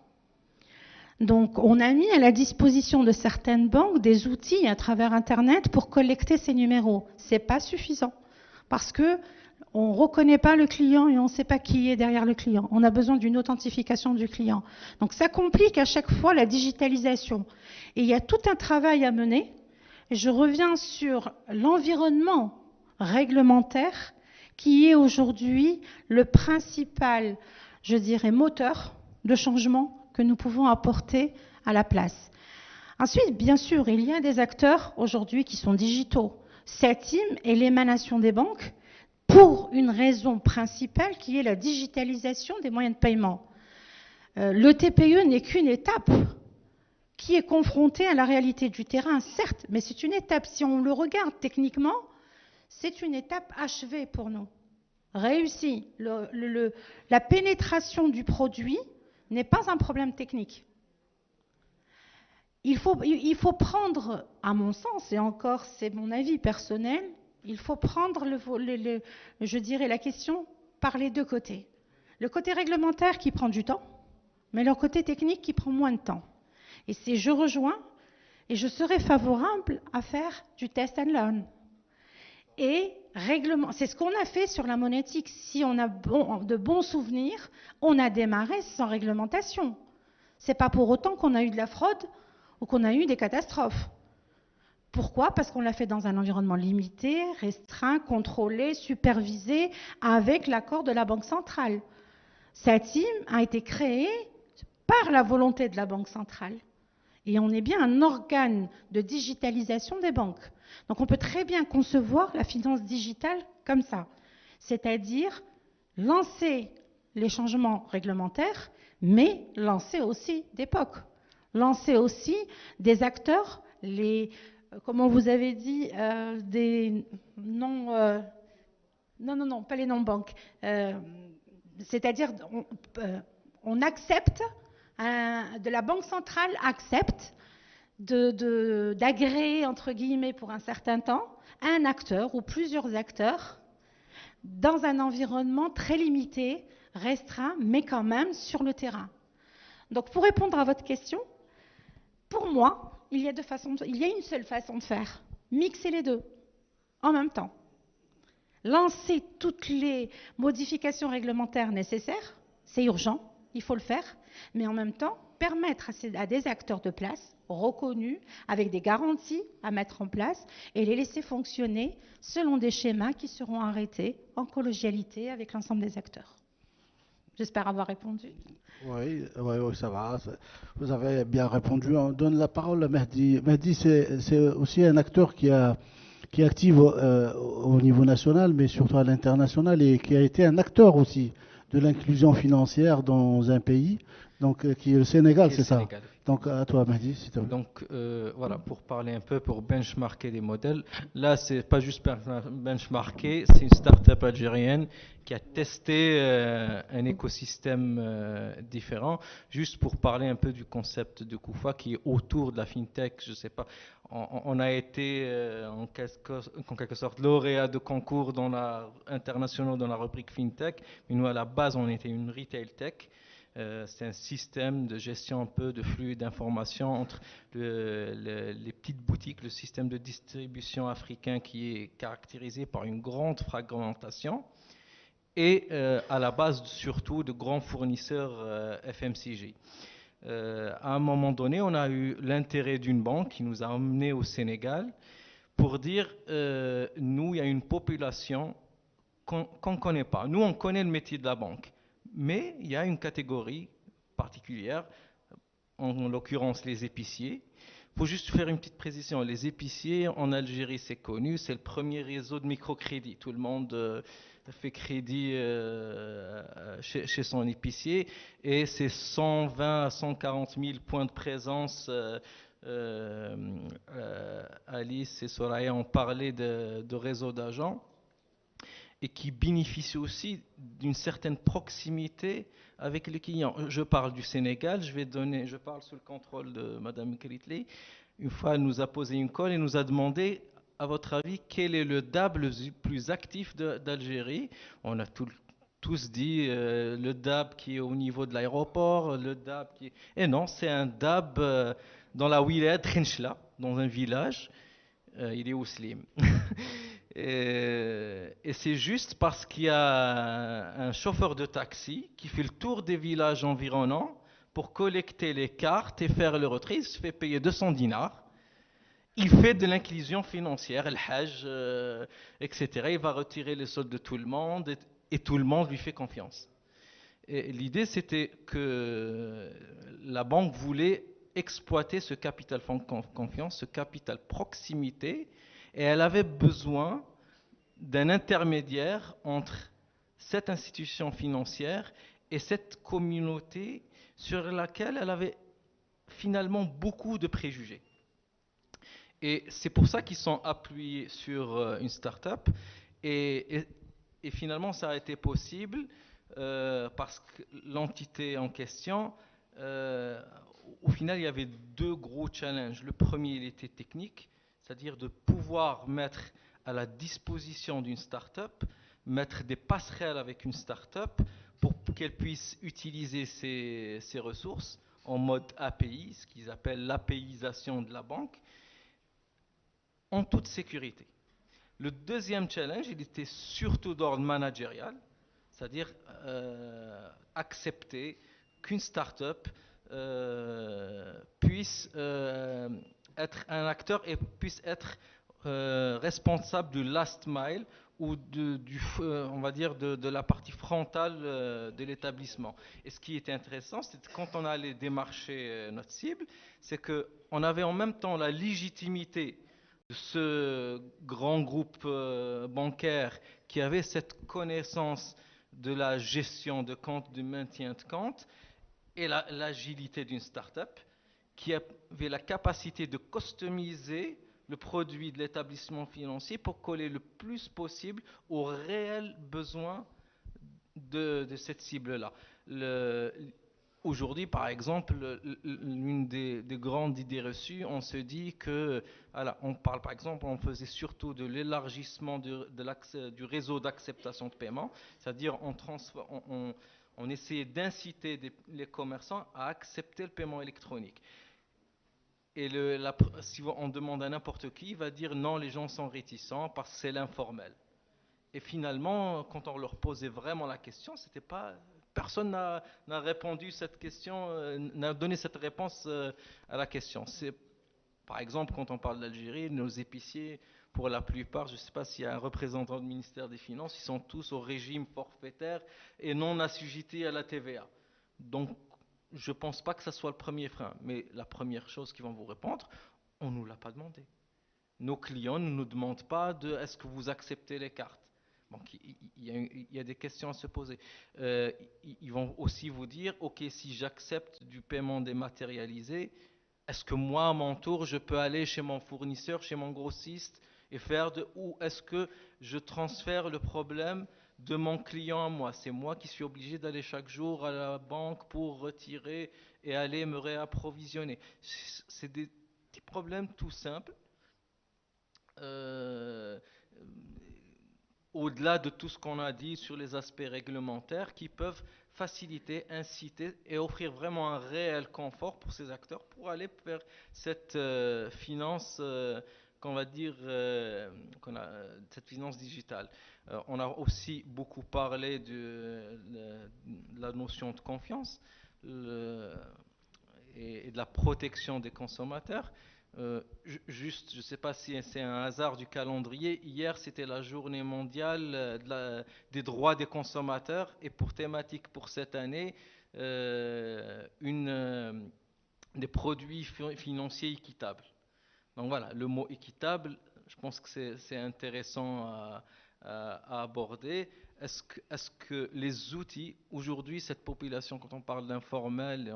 Donc, on a mis à la disposition de certaines banques des outils à travers Internet pour collecter ces numéros. Ce n'est pas suffisant parce qu'on ne reconnaît pas le client et on ne sait pas qui est derrière le client. On a besoin d'une authentification du client. Donc, ça complique à chaque fois la digitalisation. Et il y a tout un travail à mener. Je reviens sur l'environnement réglementaire qui est aujourd'hui le principal, je dirais, moteur de changement que nous pouvons apporter à la place. Ensuite, bien sûr, il y a des acteurs aujourd'hui qui sont digitaux. Satim est l'émanation des banques pour une raison principale qui est la digitalisation des moyens de paiement. Le TPE n'est qu'une étape qui est confrontée à la réalité du terrain, certes, mais c'est une étape. Si on le regarde techniquement, c'est une étape achevée pour nous. Réussie. La pénétration du produit n'est pas un problème technique. Il faut prendre, à mon sens, et encore c'est mon avis personnel, il faut prendre, je dirais, la question par les deux côtés. Le côté réglementaire qui prend du temps, mais le côté technique qui prend moins de temps. Et je rejoins, et je serais favorable à faire du test and learn. Et c'est ce qu'on a fait sur la monétique. Si on a de bons souvenirs, on a démarré sans réglementation. Ce n'est pas pour autant qu'on a eu de la fraude ou qu'on a eu des catastrophes. Pourquoi? Parce qu'on l'a fait dans un environnement limité, restreint, contrôlé, supervisé, avec l'accord de la Banque centrale. Satim a été créé par la volonté de la Banque centrale. Et on est bien un organe de digitalisation des banques. Donc on peut très bien concevoir la finance digitale comme ça, c'est-à-dire lancer les changements réglementaires, mais lancer aussi des POC, lancer aussi des acteurs, comment vous avez dit, des non, non, pas les non-banques, c'est-à-dire on accepte, de la Banque centrale accepte d'agréer, entre guillemets, pour un certain temps, un acteur ou plusieurs acteurs dans un environnement très limité, restreint, mais quand même sur le terrain. Donc, pour répondre à votre question, pour moi, il y a une seule façon de faire, mixer les deux en même temps. Lancer toutes les modifications réglementaires nécessaires, c'est urgent, il faut le faire, mais en même temps, permettre à des acteurs de place reconnus, avec des garanties à mettre en place, et les laisser fonctionner selon des schémas qui seront arrêtés en collégialité avec l'ensemble des acteurs. J'espère avoir répondu. Oui, ça va. Vous avez bien répondu. On donne la parole à Mehdi. Mehdi, c'est aussi un acteur qui est actif au niveau national, mais surtout à l'international, et qui a été un acteur aussi de l'inclusion financière dans un pays, donc qui est le Sénégal, c'est ça? Sénégal. Donc à toi, Mehdi, s'il te plaît. Donc voilà, pour parler un peu, pour benchmarker les modèles, là c'est pas juste benchmarker, c'est une start-up algérienne qui a testé un écosystème différent, juste pour parler un peu du concept de Koufa qui est autour de la fintech. Je sais pas, on a été en quelque sorte lauréat de concours internationaux dans la rubrique fintech, mais nous à la base on était une retail tech. C'est un système de gestion un peu de flux d'informations entre les petites boutiques, le système de distribution africain qui est caractérisé par une grande fragmentation et à la base surtout de grands fournisseurs FMCG. À un moment donné, on a eu l'intérêt d'une banque qui nous a emmenés au Sénégal pour dire, nous, il y a une population qu'on ne connaît pas. Nous, on connaît le métier de la banque. Mais il y a une catégorie particulière, en l'occurrence les épiciers. Il faut juste faire une petite précision. Les épiciers en Algérie, c'est connu, c'est le premier réseau de microcrédit. Tout le monde fait crédit chez son épicier et c'est 120 à 140 000 points de présence. Alice et Soraya ont parlé de réseau d'agents, et qui bénéficie aussi d'une certaine proximité avec les clients. Je parle du Sénégal, je parle sous le contrôle de Madame Kritli. Une fois, elle nous a posé une colle et nous a demandé, à votre avis, quel est le DAB le plus actif d'Algérie? On a tous dit le DAB qui est au niveau de l'aéroport, le DAB qui est... Et non, c'est un DAB dans la wilaya de Khenchla, dans un village. Il est Ouslim. Et c'est juste parce qu'il y a un chauffeur de taxi qui fait le tour des villages environnants pour collecter les cartes et faire le retrait. Il se fait payer 200 dinars. Il fait de l'inclusion financière, le hajj, etc. Il va retirer les soldes de tout le monde et tout le monde lui fait confiance. Et l'idée, c'était que la banque voulait exploiter ce capital confiance, ce capital proximité, et elle avait besoin d'un intermédiaire entre cette institution financière et cette communauté sur laquelle elle avait finalement beaucoup de préjugés. Et c'est pour ça qu'ils sont appuyés sur une start-up. Et finalement, ça a été possible parce que l'entité en question, au final, il y avait deux gros challenges. Le premier, il était technique, c'est-à-dire de pouvoir mettre à la disposition d'une start-up, mettre des passerelles avec une start-up pour qu'elle puisse utiliser ses ressources en mode API, ce qu'ils appellent l'APIisation de la banque, en toute sécurité. Le deuxième challenge, il était surtout d'ordre managérial, c'est-à-dire accepter qu'une start-up puisse être un acteur et puisse être responsable du last mile ou on va dire de la partie frontale de l'établissement. Et ce qui était intéressant, c'est que quand on allait démarcher notre cible, c'est qu'on avait en même temps la légitimité de ce grand groupe bancaire qui avait cette connaissance de la gestion de compte, du maintien de compte, et l'agilité d'une start-up qui avait la capacité de customiser le produit de l'établissement financier pour coller le plus possible aux réels besoins de cette cible-là. Aujourd'hui, par exemple, l'une des grandes idées reçues, on se dit que, voilà, on parle par exemple, on faisait surtout de l'élargissement du réseau d'acceptation de paiement, c'est-à-dire on essayait d'inciter les commerçants à accepter le paiement électronique. Et si on demande à n'importe qui, il va dire non, les gens sont réticents parce que c'est l'informel. Et finalement, quand on leur posait vraiment la question, c'était pas, personne n'a répondu cette question, n'a donné cette réponse à la question. C'est, par exemple, quand on parle d'Algérie, nos épiciers, pour la plupart, je ne sais pas s'il y a un représentant du ministère des Finances, ils sont tous au régime forfaitaire et non assujettis à la TVA. Donc, je ne pense pas que ça soit le premier frein. Mais la première chose qu'ils vont vous répondre, on ne nous l'a pas demandé. Nos clients ne nous demandent pas de est-ce que vous acceptez les cartes. Donc il y a des questions à se poser. Ils vont aussi vous dire, ok, si j'accepte du paiement dématérialisé, est-ce que moi, à mon tour, je peux aller chez mon fournisseur, chez mon grossiste et ou est-ce que je transfère le problème de mon client à moi? C'est moi qui suis obligé d'aller chaque jour à la banque pour retirer et aller me réapprovisionner. C'est des petits problèmes tout simples. Au-delà de tout ce qu'on a dit sur les aspects réglementaires qui peuvent faciliter, inciter et offrir vraiment un réel confort pour ces acteurs pour aller vers cette finance qu'on va dire cette finance digitale. On a aussi beaucoup parlé de la notion de confiance et de la protection des consommateurs. Juste, je ne sais pas si c'est un hasard du calendrier, hier c'était la journée mondiale des droits des consommateurs et pour thématique pour cette année, des produits financiers équitables. Donc voilà, le mot équitable, je pense que c'est intéressant à aborder. Est-ce que les outils, aujourd'hui, cette population, quand on parle d'informel,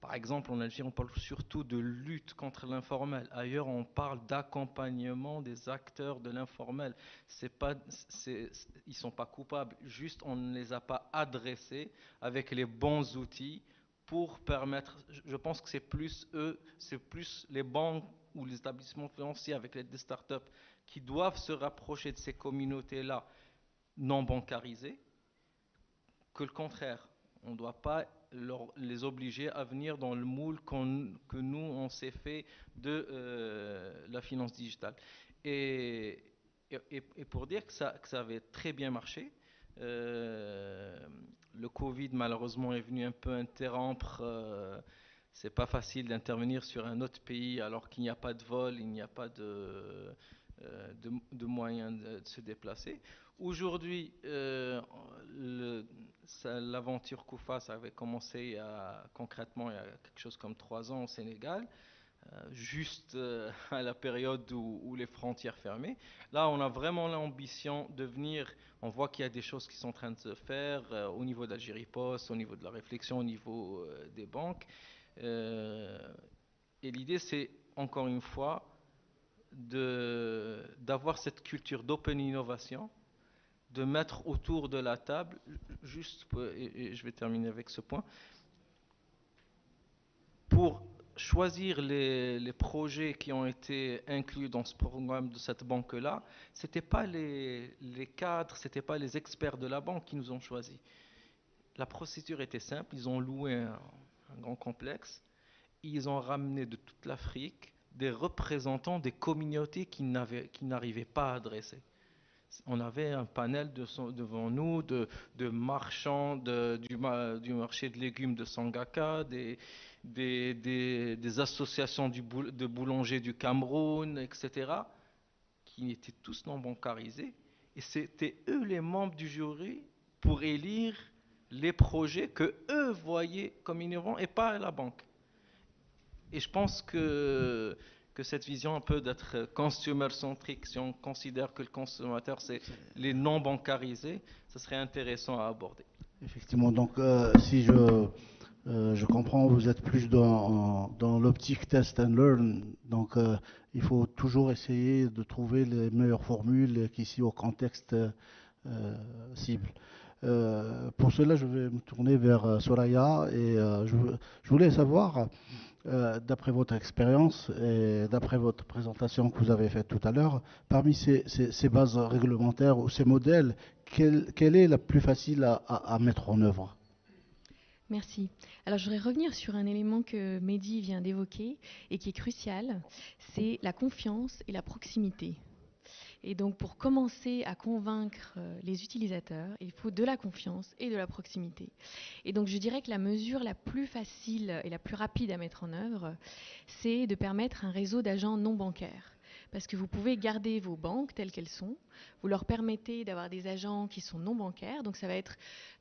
par exemple, en Algérie, on parle surtout de lutte contre l'informel. Ailleurs, on parle d'accompagnement des acteurs de l'informel. Ils ne sont pas coupables, juste on ne les a pas adressés avec les bons outils pour permettre. Je pense que c'est plus les banques ou les établissements financiers avec des startups qui doivent se rapprocher de ces communautés-là non bancarisées que le contraire. On ne doit pas les obliger à venir dans le moule que nous, on s'est fait de la finance digitale. Et pour dire que ça avait très bien marché, le Covid, malheureusement, est venu un peu interrompre. C'est pas facile d'intervenir sur un autre pays alors qu'il n'y a pas de vol, il n'y a pas de moyens de se déplacer. Aujourd'hui, l'aventure Koufa, ça avait commencé concrètement il y a quelque chose comme 3 ans au Sénégal, juste à la période où les frontières fermaient. Là, on a vraiment l'ambition de venir, on voit qu'il y a des choses qui sont en train de se faire au niveau d'Algérie Post, au niveau de la réflexion, au niveau des banques. Et l'idée, c'est, encore une fois, d'avoir cette culture d'open innovation, de mettre autour de la table, et je vais terminer avec ce point, pour choisir les projets qui ont été inclus dans ce programme de cette banque-là, ce n'étaient pas les cadres, ce n'étaient pas les experts de la banque qui nous ont choisis. La procédure était simple, ils ont loué un grand complexe, ils ont ramené de toute l'Afrique des représentants des communautés qui n'arrivaient pas à adresser. On avait un panel devant nous de marchands du marché de légumes de Sangaka, des associations de boulangers du Cameroun, etc., qui étaient tous non bancarisés. Et c'était eux les membres du jury pour élire les projets que eux voyaient comme innovants et pas la banque. Et je pense que cette vision un peu d'être consumer-centrique, si on considère que le consommateur c'est les non bancarisés, ce serait intéressant à aborder. Effectivement, donc si je comprends, vous êtes plus dans l'optique test and learn, donc il faut toujours essayer de trouver les meilleures formules qui s'y au contexte cible. Pour cela, je vais me tourner vers Soraya et je voulais savoir, d'après votre expérience et d'après votre présentation que vous avez faite tout à l'heure, parmi ces bases réglementaires ou ces modèles, quelle est la plus facile à mettre en œuvre? Merci. Alors, je voudrais revenir sur un élément que Mehdi vient d'évoquer et qui est crucial, c'est la confiance et la proximité. Et donc, pour commencer à convaincre les utilisateurs, il faut de la confiance et de la proximité. Et donc, je dirais que la mesure la plus facile et la plus rapide à mettre en œuvre, c'est de permettre un réseau d'agents non bancaires. Parce que vous pouvez garder vos banques telles qu'elles sont, vous leur permettez d'avoir des agents qui sont non bancaires, donc ça va être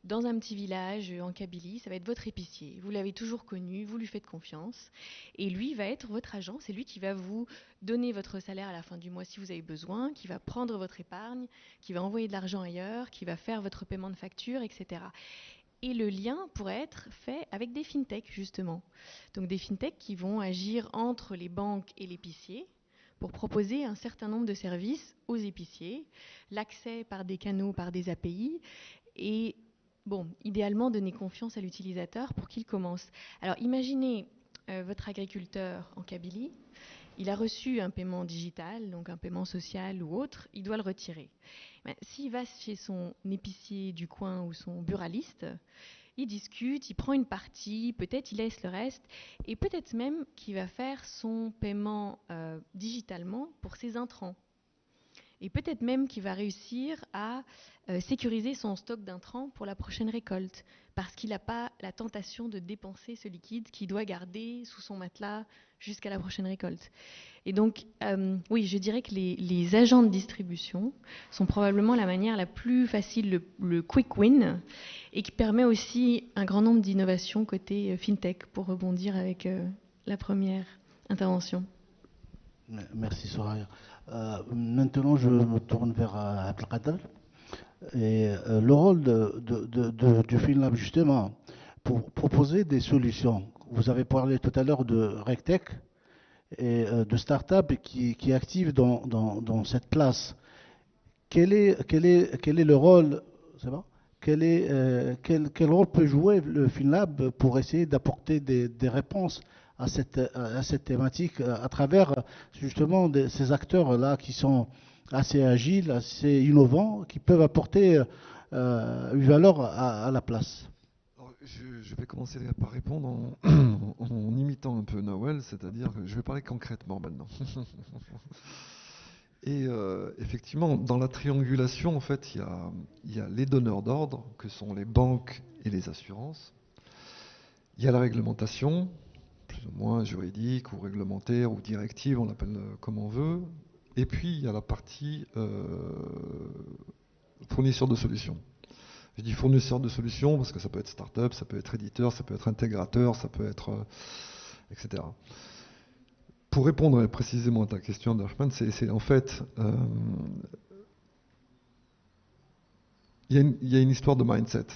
dans un petit village en Kabylie, ça va être votre épicier, vous l'avez toujours connu, vous lui faites confiance, et lui va être votre agent, c'est lui qui va vous donner votre salaire à la fin du mois si vous avez besoin, qui va prendre votre épargne, qui va envoyer de l'argent ailleurs, qui va faire votre paiement de facture, etc. Et le lien pourrait être fait avec des fintechs, justement. Donc des fintechs qui vont agir entre les banques et l'épicier, pour proposer un certain nombre de services aux épiciers, l'accès par des canaux, par des API, et bon, idéalement donner confiance à l'utilisateur pour qu'il commence. Alors imaginez votre agriculteur en Kabylie, il a reçu un paiement digital, donc un paiement social ou autre, il doit le retirer. Mais s'il va chez son épicier du coin ou son buraliste, il discute, il prend une partie, peut-être il laisse le reste, et peut-être même qu'il va faire son paiement digitalement pour ses intrants. Et peut-être même qu'il va réussir à sécuriser son stock d'intrants pour la prochaine récolte, parce qu'il n'a pas la tentation de dépenser ce liquide qu'il doit garder sous son matelas jusqu'à la prochaine récolte. Et donc, oui, je dirais que les agents de distribution sont probablement la manière la plus facile, le quick win, et qui permet aussi un grand nombre d'innovations côté fintech, pour rebondir avec la première intervention. Merci Soraya. Maintenant, je me tourne vers Abdelkader. Et le rôle du FinLab, justement, pour proposer des solutions. Vous avez parlé tout à l'heure de RegTech et de start-up qui est active dans cette place. Quel est le rôle, c'est bon, quel rôle peut jouer le FinLab pour essayer d'apporter des réponses à cette thématique à travers justement ces acteurs-là qui sont assez agiles, assez innovants, qui peuvent apporter une valeur à la place? Alors, je vais commencer par répondre en imitant un peu Nawel, c'est-à-dire que je vais parler concrètement maintenant. Et effectivement, dans la triangulation, en fait, il y a les donneurs d'ordre, que sont les banques et les assurances. Il y a la réglementation, plus ou moins juridique ou réglementaire ou directive, on l'appelle comme on veut. Et puis, il y a la partie fournisseur de solutions. Je dis fournisseur de solutions parce que ça peut être start-up, ça peut être éditeur, ça peut être intégrateur, ça peut être... etc. Pour répondre précisément à ta question, Abdelrahman, c'est en fait... il y a une histoire de mindset.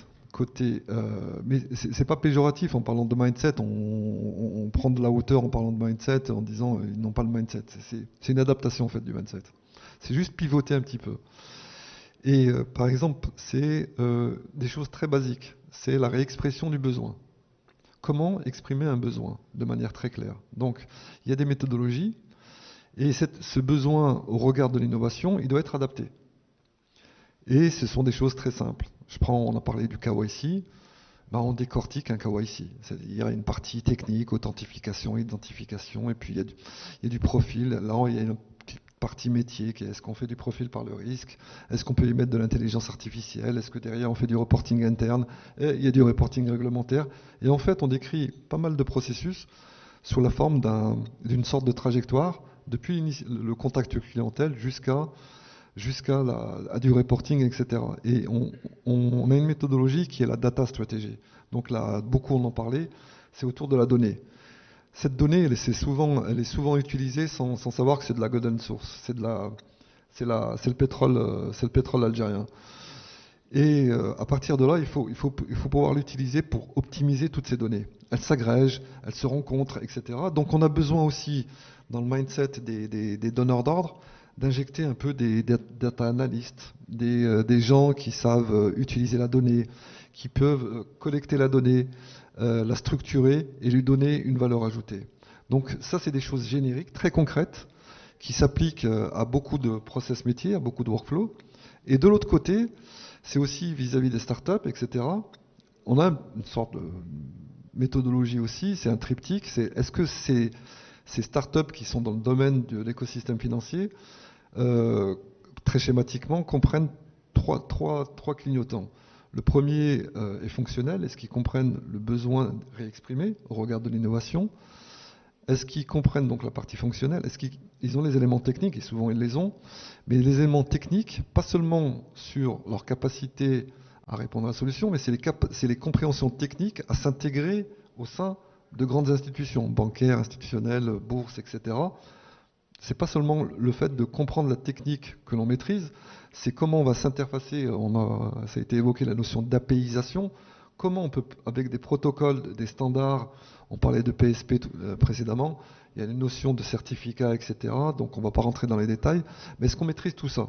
Mais c'est pas péjoratif en parlant de mindset, on prend de la hauteur en parlant de mindset, en disant ils n'ont pas le mindset. C'est une adaptation en fait du mindset. C'est juste pivoter un petit peu. Et par exemple, c'est des choses très basiques. C'est la réexpression du besoin. Comment exprimer un besoin de manière très claire? Donc, il y a des méthodologies, et ce besoin au regard de l'innovation, il doit être adapté. Et ce sont des choses très simples. On a parlé du KYC, on décortique un KYC. C'est-à-dire une partie technique, authentification, identification, et puis il y a du profil. Là, il y a une petite partie métier, est-ce qu'on fait du profil par le risque? Est-ce qu'on peut y mettre de l'intelligence artificielle? Est-ce que derrière on fait du reporting interne? Et il y a du reporting réglementaire. Et en fait, on décrit pas mal de processus sous la forme d'une sorte de trajectoire, depuis le contact clientèle jusqu'à du reporting, etc. Et on a une méthodologie qui est la data strategy. Donc là, beaucoup en ont parlé, c'est autour de la donnée. Cette donnée, elle est souvent utilisée sans savoir que c'est de la golden source. C'est le pétrole algérien. Et à partir de là, il faut pouvoir l'utiliser pour optimiser toutes ces données. Elles s'agrègent, elles se rencontrent, etc. Donc on a besoin aussi, dans le mindset des donneurs d'ordre, d'injecter un peu des data analystes, des gens qui savent utiliser la donnée, qui peuvent collecter la donnée, la structurer et lui donner une valeur ajoutée. Donc ça, c'est des choses génériques, très concrètes, qui s'appliquent à beaucoup de process métiers, à beaucoup de workflows. Et de l'autre côté, c'est aussi vis-à-vis des startups, etc. On a une sorte de méthodologie aussi, c'est un triptyque, c'est est-ce que ces startups qui sont dans le domaine de l'écosystème financier, très schématiquement, comprennent trois clignotants. Le premier est fonctionnel, est-ce qu'ils comprennent le besoin réexprimé au regard de l'innovation? Est-ce qu'ils comprennent donc la partie fonctionnelle? Est-ce qu'ils ont les éléments techniques? Et souvent ils les ont, mais les éléments techniques, pas seulement sur leur capacité à répondre à la solution, mais c'est les compréhensions techniques à s'intégrer au sein de grandes institutions, bancaires, institutionnelles, bourses, etc. C'est pas seulement le fait de comprendre la technique que l'on maîtrise, c'est comment on va s'interfacer. Ça a été évoqué la notion d'APIisation. Comment on peut, avec des protocoles, des standards, on parlait de PSP précédemment, il y a une notion de certificat, etc. Donc on ne va pas rentrer dans les détails. Mais est-ce qu'on maîtrise tout ça?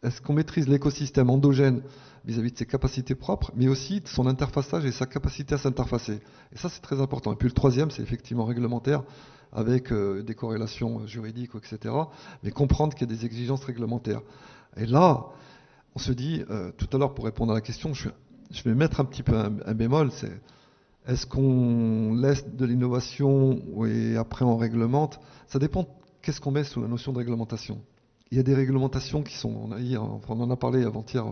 Est-ce qu'on maîtrise l'écosystème endogène vis-à-vis de ses capacités propres, mais aussi de son interfaçage et sa capacité à s'interfacer? Et ça, c'est très important. Et puis le troisième, c'est effectivement réglementaire, avec des corrélations juridiques, etc. Mais comprendre qu'il y a des exigences réglementaires. Et là, on se dit, tout à l'heure, pour répondre à la question, je vais mettre un petit peu un bémol, c'est est-ce qu'on laisse de l'innovation et après on réglemente? Ça dépend qu'est-ce qu'on met sous la notion de réglementation. Il y a des réglementations qui sont, on en a parlé avant-hier,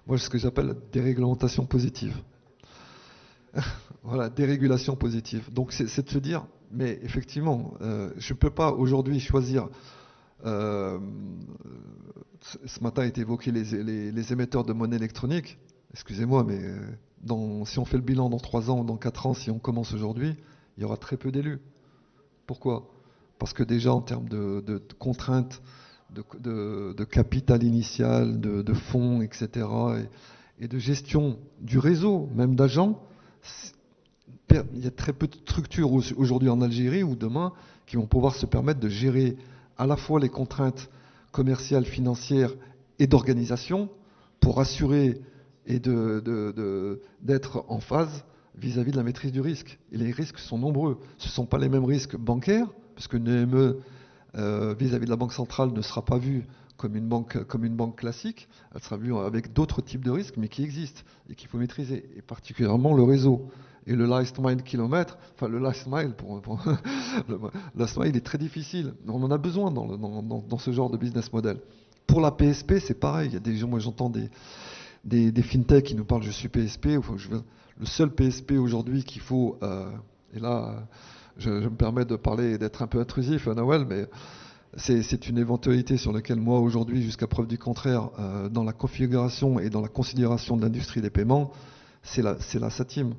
moi ce que j'appelle des réglementations positives. Voilà, dérégulation positive. Donc c'est de se dire, mais effectivement, je ne peux pas aujourd'hui choisir. Ce matin a été évoqué les émetteurs de monnaie électronique. Excusez-moi, mais si on fait le bilan dans 3 ans ou dans 4 ans, si on commence aujourd'hui, il y aura très peu d'élus. Pourquoi? Parce que déjà en termes de contraintes, de capital initial, de fonds, etc., et de gestion du réseau, même d'agents, il y a très peu de structures aujourd'hui en Algérie ou demain qui vont pouvoir se permettre de gérer à la fois les contraintes commerciales, financières et d'organisation pour assurer et d'être en phase vis-à-vis de la maîtrise du risque. Et les risques sont nombreux. Ce ne sont pas les mêmes risques bancaires, puisque une EME vis-à-vis de la Banque centrale ne sera pas vue comme une banque classique, elle sera vue avec d'autres types de risques, mais qui existent et qu'il faut maîtriser, et particulièrement le réseau. Et le last mile kilomètre, enfin le last mile, le last mile est très difficile. On en a besoin dans ce genre de business model. Pour la PSP, c'est pareil. Il y a des gens, moi j'entends des fintechs qui nous parlent, je suis PSP. Le seul PSP aujourd'hui qu'il faut, et là je me permets de parler et d'être un peu intrusif à Noël, mais c'est une éventualité sur laquelle moi aujourd'hui, jusqu'à preuve du contraire, dans la configuration et dans la considération de l'industrie des paiements, c'est la SATIM,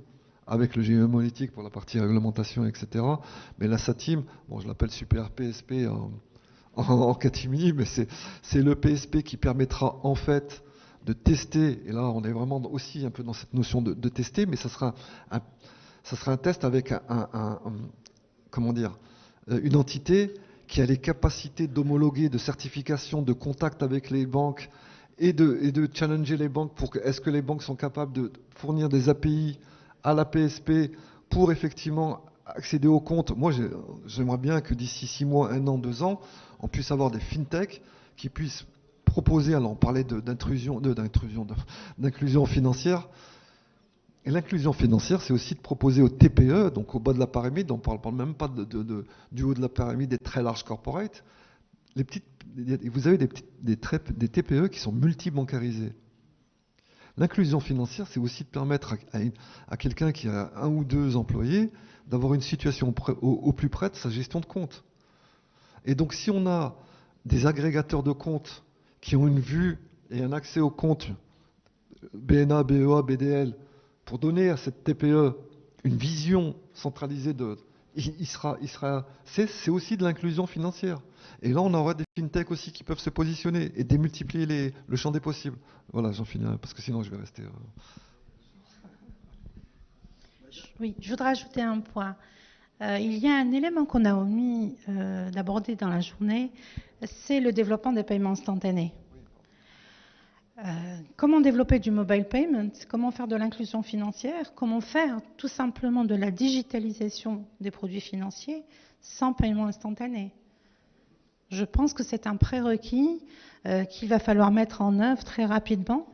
avec le géomonétique pour la partie réglementation, etc. Mais la SATIM, bon, je l'appelle super PSP en catimini, mais c'est le PSP qui permettra en fait de tester, et là on est vraiment aussi un peu dans cette notion de tester, mais ça sera un test avec une entité qui a les capacités d'homologuer, de certification, de contact avec les banques et de challenger les banques pour est-ce que les banques sont capables de fournir des API à la PSP pour effectivement accéder au compte. Moi, j'aimerais bien que d'ici 6 mois, 1 an, 2 ans, on puisse avoir des fintechs qui puissent proposer, alors on parlait d'inclusion financière. Et l'inclusion financière, c'est aussi de proposer aux TPE, donc au bas de la pyramide, on ne parle même pas du haut de la pyramide des très larges corporates, vous avez des TPE qui sont multibancarisés. L'inclusion financière, c'est aussi de permettre à quelqu'un qui a 1 ou 2 employés d'avoir une situation au plus près de sa gestion de compte. Et donc si on a des agrégateurs de comptes qui ont une vue et un accès aux comptes BNA, BEA, BDL, pour donner à cette TPE une vision centralisée c'est aussi de l'inclusion financière. Et là, on aura des fintechs aussi qui peuvent se positionner et démultiplier le champ des possibles. Voilà, j'en finis, parce que sinon je vais rester... Oui, je voudrais ajouter un point. Il y a un élément qu'on a omis d'aborder dans la journée, c'est le développement des paiements instantanés. Comment développer du mobile payment? Comment faire de l'inclusion financière? Comment faire tout simplement de la digitalisation des produits financiers sans paiement instantané? Je pense que c'est un prérequis qu'il va falloir mettre en œuvre très rapidement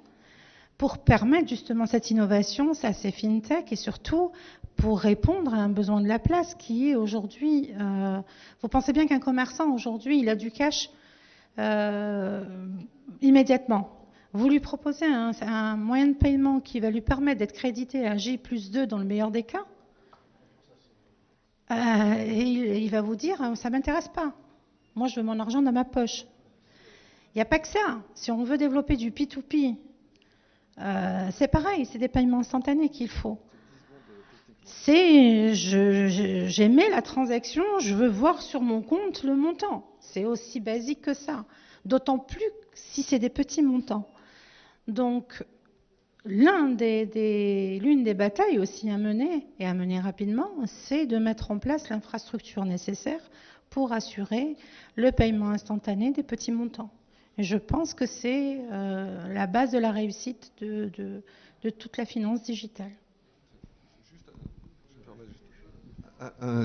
pour permettre justement cette innovation, ça c'est FinTech, et surtout pour répondre à un besoin de la place qui est aujourd'hui... vous pensez bien qu'un commerçant aujourd'hui, il a du cash immédiatement. Vous lui proposez un moyen de paiement qui va lui permettre d'être crédité à J+2 dans le meilleur des cas, et il va vous dire, ça ne m'intéresse pas. Moi, je veux mon argent dans ma poche. Il n'y a pas que ça. Si on veut développer du P2P, c'est pareil, c'est des paiements instantanés qu'il faut. C'est, j'émets la transaction, je veux voir sur mon compte le montant. C'est aussi basique que ça. D'autant plus si c'est des petits montants. Donc, l'une des batailles aussi à mener, et à mener rapidement, c'est de mettre en place l'infrastructure nécessaire pour assurer le paiement instantané des petits montants. Et je pense que c'est la base de la réussite de toute la finance digitale.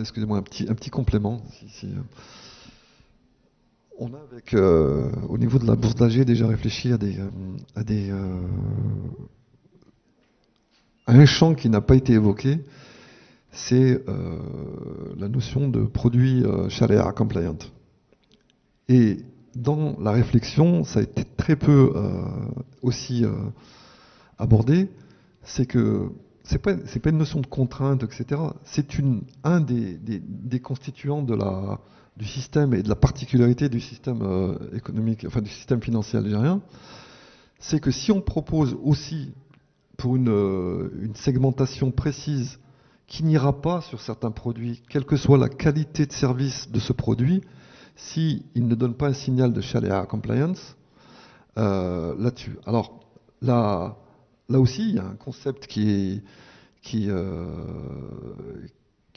Excusez-moi, un petit complément. On a au niveau de la bourse d'Alger déjà réfléchi à un champ qui n'a pas été évoqué, c'est la notion de produit Sharia compliant. Et dans la réflexion, ça a été très peu aussi abordé, c'est que c'est pas une notion de contrainte, etc. C'est un des constituants du système et de la particularité du système économique, enfin du système financier algérien, c'est que si on propose aussi pour une segmentation précise qui n'ira pas sur certains produits, quelle que soit la qualité de service de ce produit, s'il ne donne pas un signal de Sharia compliance là-dessus. Alors là aussi, il y a un concept qui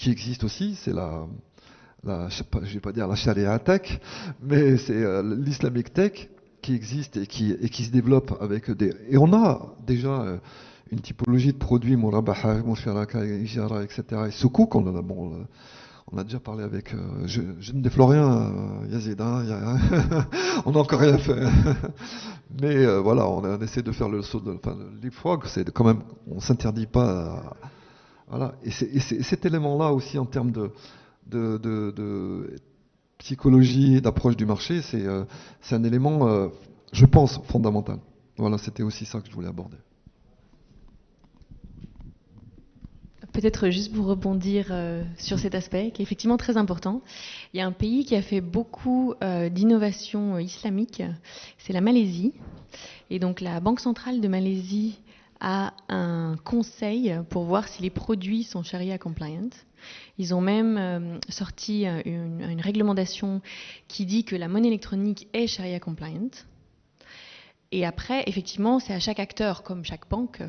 existe aussi, c'est je vais pas dire la Sharia tech, mais c'est l'islamic tech qui existe et qui se développe avec et on a déjà une typologie de produits, Murabaha, Musharaka, Ijara, etc. Et Soukouk, on a déjà parlé avec. Je ne déflore rien, Yazid, hein, on n'a encore rien fait. Mais voilà, on essaie de faire le saut le leapfrog, c'est quand même, on s'interdit pas. Voilà. Et cet élément-là aussi en termes de psychologie, d'approche du marché, c'est un élément, je pense, fondamental. Voilà, c'était aussi ça que je voulais aborder. Peut-être juste pour rebondir sur cet aspect, qui est effectivement très important. Il y a un pays qui a fait beaucoup d'innovation islamique, c'est la Malaisie. Et donc la Banque centrale de Malaisie a un conseil pour voir si les produits sont Sharia compliant. Ils ont même sorti une réglementation qui dit que la monnaie électronique est Sharia compliant. Et après, effectivement, c'est à chaque acteur, comme chaque banque,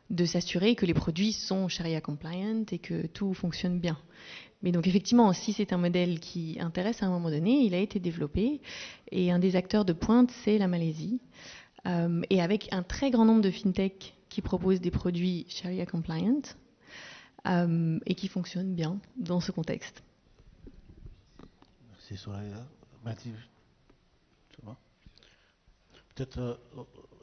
de s'assurer que les produits sont Sharia compliant et que tout fonctionne bien. Mais donc effectivement, si c'est un modèle qui intéresse à un moment donné, il a été développé et un des acteurs de pointe, c'est la Malaisie. Et avec un très grand nombre de fintech qui proposent des produits Sharia compliant et qui fonctionnent bien dans ce contexte. Merci Soraya. Mathieu, ça va? Peut-être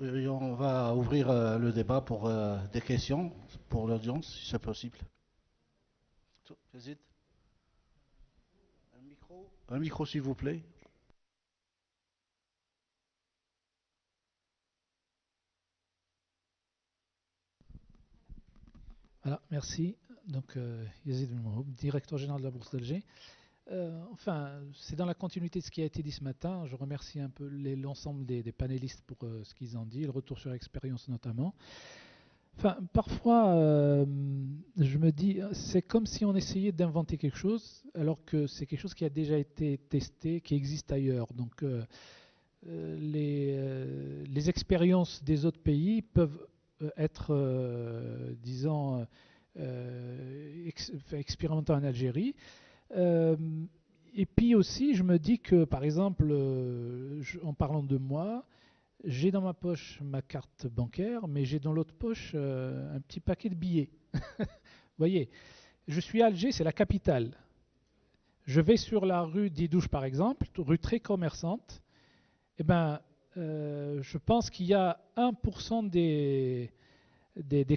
on va ouvrir le débat pour des questions pour l'audience, si c'est possible. Hésite. Un micro s'il vous plaît. Voilà, merci. Donc, Yazid Ben Mahoub, directeur général de la Bourse d'Alger. Enfin, c'est dans la continuité de ce qui a été dit ce matin. Je remercie un peu l'ensemble des panélistes pour ce qu'ils ont dit, le retour sur l'expérience notamment. Enfin, parfois, je me dis, c'est comme si on essayait d'inventer quelque chose, alors que c'est quelque chose qui a déjà été testé, qui existe ailleurs. Donc, les expériences des autres pays peuvent être, disons, expérimentant en Algérie. Et puis aussi, je me dis que, par exemple, en parlant de moi, j'ai dans ma poche ma carte bancaire, mais j'ai dans l'autre poche un petit paquet de billets. Vous voyez, je suis à Alger, c'est la capitale. Je vais sur la rue d'Idouche, par exemple, rue très commerçante. Eh ben, je pense qu'il y a 1% des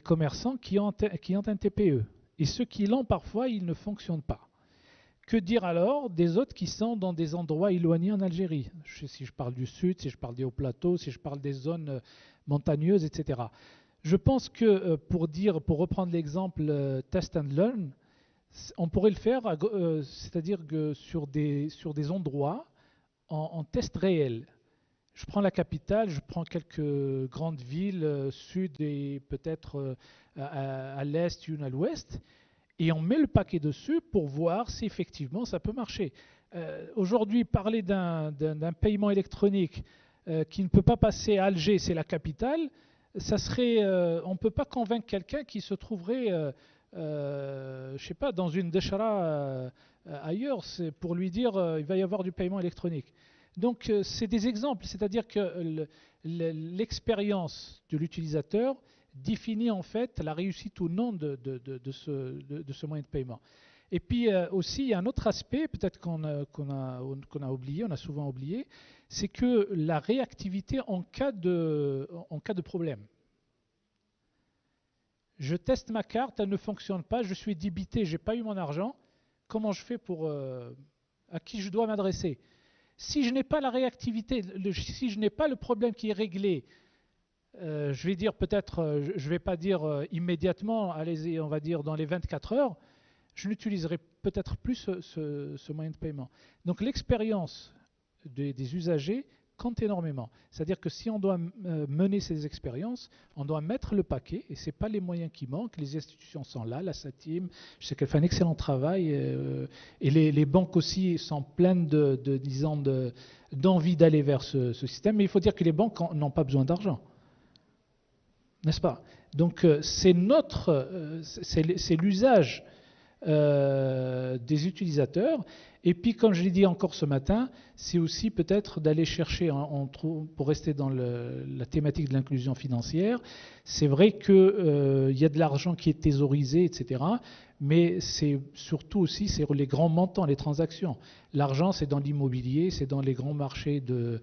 commerçants qui ont un TPE. Et ceux qui l'ont, parfois, ils ne fonctionnent pas. Que dire alors des autres qui sont dans des endroits éloignés en Algérie? Si je parle du sud, si je parle des hauts plateaux, si je parle des zones montagneuses, etc. Je pense que pour reprendre l'exemple test and learn, on pourrait le faire, c'est-à-dire que sur des endroits en test réel. Je prends la capitale, je prends quelques grandes villes, sud et peut-être à l'est, une à l'ouest, et on met le paquet dessus pour voir si effectivement ça peut marcher. Aujourd'hui, parler d'un paiement électronique qui ne peut pas passer à Alger, c'est la capitale, ça serait, on ne peut pas convaincre quelqu'un qui se trouverait, je sais pas, dans une déchara ailleurs, c'est pour lui dire il va y avoir du paiement électronique. Donc c'est des exemples, c'est-à-dire que l'expérience de l'utilisateur définit en fait la réussite ou non de ce moyen de paiement. Et puis aussi, il y a un autre aspect, peut-être qu'on a oublié, on a souvent oublié, c'est que la réactivité en cas de problème. Je teste ma carte, elle ne fonctionne pas, je suis débité, je n'ai pas eu mon argent, comment je fais à qui je dois m'adresser? Si je n'ai pas la réactivité, si je n'ai pas le problème qui est réglé, je vais dire peut-être, je ne vais pas dire immédiatement, allez-y, on va dire dans les 24 heures, je n'utiliserai peut-être plus ce moyen de paiement. Donc l'expérience des usagers compte énormément. C'est-à-dire que si on doit mener ces expériences, on doit mettre le paquet, et ce n'est pas les moyens qui manquent, les institutions sont là, la SATIM, je sais qu'elle fait un excellent travail, et les banques aussi sont pleines d'envie d'aller vers ce système, mais il faut dire que les banques n'ont pas besoin d'argent. N'est-ce pas? Donc c'est l'usage des utilisateurs. Et puis, comme je l'ai dit encore ce matin, c'est aussi peut-être d'aller chercher, pour rester dans la thématique de l'inclusion financière, c'est vrai qu'il y a de l'argent qui est thésaurisé, etc. Mais c'est surtout aussi sur les grands montants, les transactions. L'argent, c'est dans l'immobilier, c'est dans les grands marchés de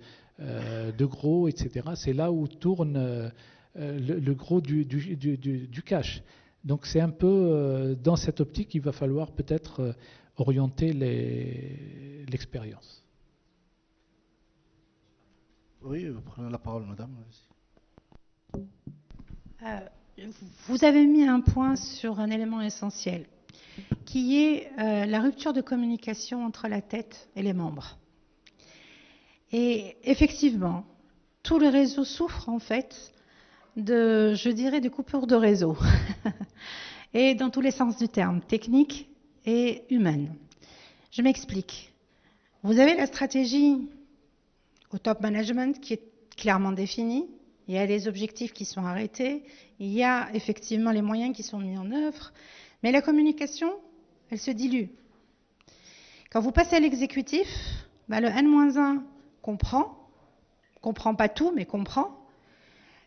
gros, etc. C'est là où tourne le gros du cash. Donc c'est un peu dans cette optique qu'il va falloir peut-être orienter l'expérience. Oui, vous prenez la parole, madame. Vous avez mis un point sur un élément essentiel, qui est la rupture de communication entre la tête et les membres. Et effectivement, tout le réseau souffre en fait je dirais, de coupures de réseau, et dans tous les sens du terme, technique et humaine. Je m'explique. Vous avez la stratégie au top management qui est clairement définie, il y a les objectifs qui sont arrêtés, il y a effectivement les moyens qui sont mis en œuvre, mais la communication, elle se dilue. Quand vous passez à l'exécutif, le N-1 comprend pas tout, mais comprend.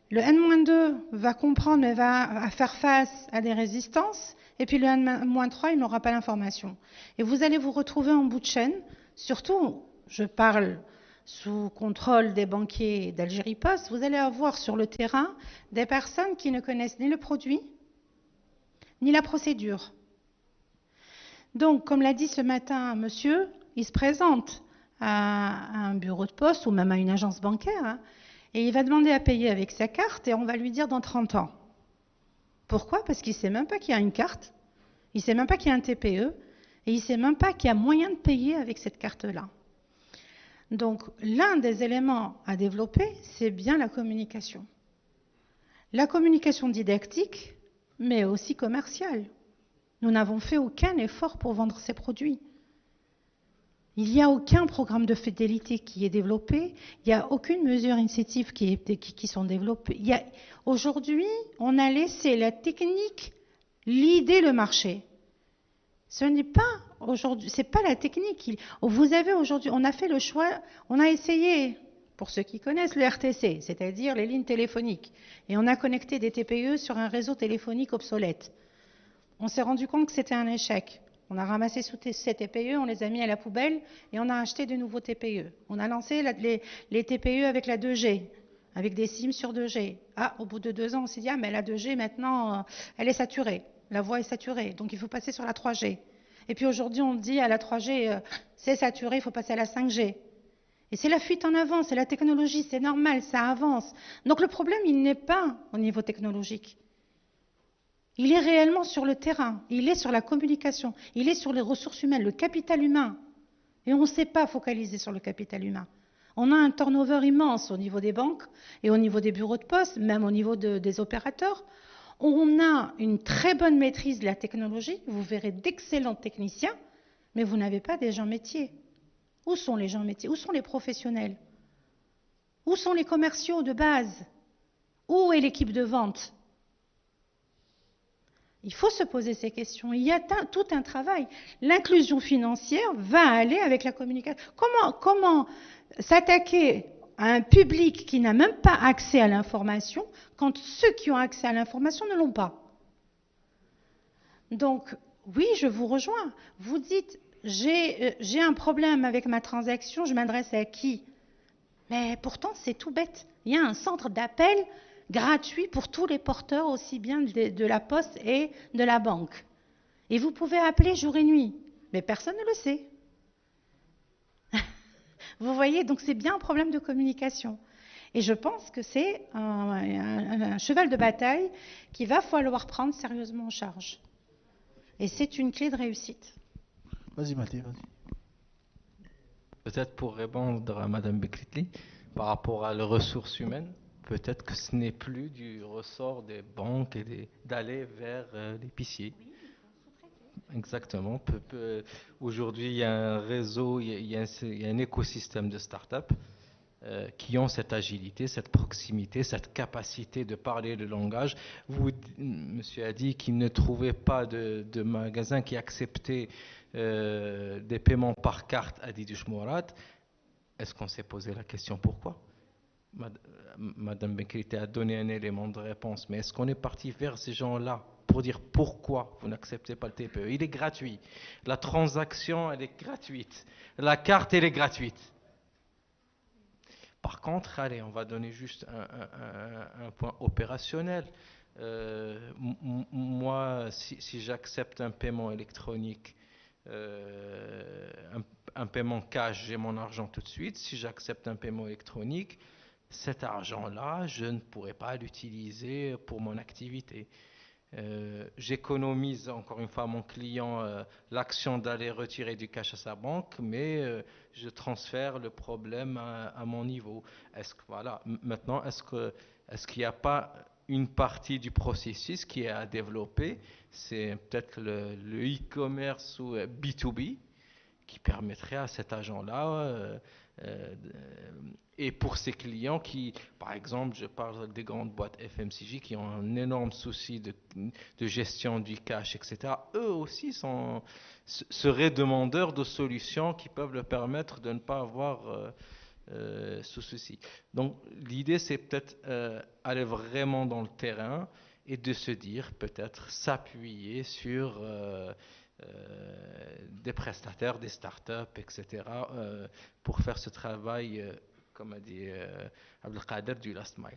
Le N-2 va comprendre, mais va faire face à des résistances. Et puis le N-3, il n'aura pas l'information. Et vous allez vous retrouver en bout de chaîne. Surtout, je parle sous contrôle des banquiers d'Algérie Post, vous allez avoir sur le terrain des personnes qui ne connaissent ni le produit, ni la procédure. Donc, comme l'a dit ce matin un monsieur, il se présente à un bureau de poste ou même à une agence bancaire, et il va demander à payer avec sa carte et on va lui dire dans 30 ans. Pourquoi? Parce qu'il ne sait même pas qu'il y a une carte, il ne sait même pas qu'il y a un TPE et il ne sait même pas qu'il y a moyen de payer avec cette carte-là. Donc l'un des éléments à développer, c'est bien la communication. La communication didactique, mais aussi commerciale. Nous n'avons fait aucun effort pour vendre ces produits. Il n'y a aucun programme de fidélité qui est développé, il n'y a aucune mesure initiative qui sont développées. Aujourd'hui, on a laissé la technique L'idée, le marché. Ce n'est pas aujourd'hui, c'est pas la technique. Vous avez aujourd'hui, on a fait le choix, on a essayé, pour ceux qui connaissent le RTC, c'est-à-dire les lignes téléphoniques, et on a connecté des TPE sur un réseau téléphonique obsolète. On s'est rendu compte que c'était un échec. On a ramassé ces TPE, on les a mis à la poubelle et on a acheté de nouveaux TPE. On a lancé les TPE avec la 2G, avec des SIM sur 2G. Ah, au bout de 2 ans, on s'est dit, ah, mais la 2G, maintenant, elle est saturée. La voie est saturée, donc il faut passer sur la 3G. Et puis aujourd'hui, on dit à la 3G, c'est saturé, il faut passer à la 5G. Et c'est la fuite en avant, c'est la technologie, c'est normal, ça avance. Donc le problème, il n'est pas au niveau technologique. Il est réellement sur le terrain, il est sur la communication, il est sur les ressources humaines, le capital humain. Et on ne sait pas focaliser sur le capital humain. On a un turnover immense au niveau des banques et au niveau des bureaux de poste, même au niveau des opérateurs. On a une très bonne maîtrise de la technologie, vous verrez d'excellents techniciens, mais vous n'avez pas des gens métiers. Où sont les gens métiers? Où sont les professionnels? Où sont les commerciaux de base? Où est l'équipe de vente? Il faut se poser ces questions. Il y a tout un travail. L'inclusion financière va aller avec la communication. Comment s'attaquer à un public qui n'a même pas accès à l'information quand ceux qui ont accès à l'information ne l'ont pas? Donc, oui, je vous rejoins. Vous dites, j'ai un problème avec ma transaction, je m'adresse à qui? Mais pourtant, c'est tout bête. Il y a un centre d'appel gratuit pour tous les porteurs, aussi bien de la poste et de la banque. Et vous pouvez appeler jour et nuit, mais personne ne le sait. Vous voyez, donc c'est bien un problème de communication. Et je pense que c'est un cheval de bataille qu'il va falloir prendre sérieusement en charge. Et c'est une clé de réussite. Vas-y, Mathé, vas-y. Peut-être pour répondre à Madame Bekritli, par rapport à les ressources humaines, peut-être que ce n'est plus du ressort des banques et d'aller vers l'épicier. Exactement. Aujourd'hui, il y a un réseau, il y a un écosystème de start-up qui ont cette agilité, cette proximité, cette capacité de parler le langage. Monsieur a dit qu'il ne trouvait pas de magasin qui acceptait des paiements par carte à Didish Mourad. Est-ce qu'on s'est posé la question pourquoi? Madame Bekrité a donné un élément de réponse, mais est-ce qu'on est parti vers ces gens-là pour dire pourquoi vous n'acceptez pas le TPE? Il est gratuit. La transaction, elle est gratuite. La carte, elle est gratuite. Par contre, allez, on va donner juste un point opérationnel. Moi, si j'accepte un paiement électronique, un paiement cash, j'ai mon argent tout de suite. Si j'accepte un paiement électronique, cet argent-là, je ne pourrai pas l'utiliser pour mon activité. J'économise encore une fois à mon client l'action d'aller retirer du cash à sa banque, mais je transfère le problème à mon niveau. Maintenant, est-ce qu'il n'y a pas une partie du processus qui est à développer? C'est peut-être le e-commerce ou B2B qui permettrait à cet agent-là et pour ces clients qui, par exemple, je parle des grandes boîtes FMCG qui ont un énorme souci de gestion du cash, etc. Eux aussi seraient demandeurs de solutions qui peuvent leur permettre de ne pas avoir ce souci. Donc l'idée, c'est peut-être aller vraiment dans le terrain et de se dire, peut-être s'appuyer sur des prestataires, des startups, etc. Pour faire ce travail, comme a dit Abdelkader, du last mile.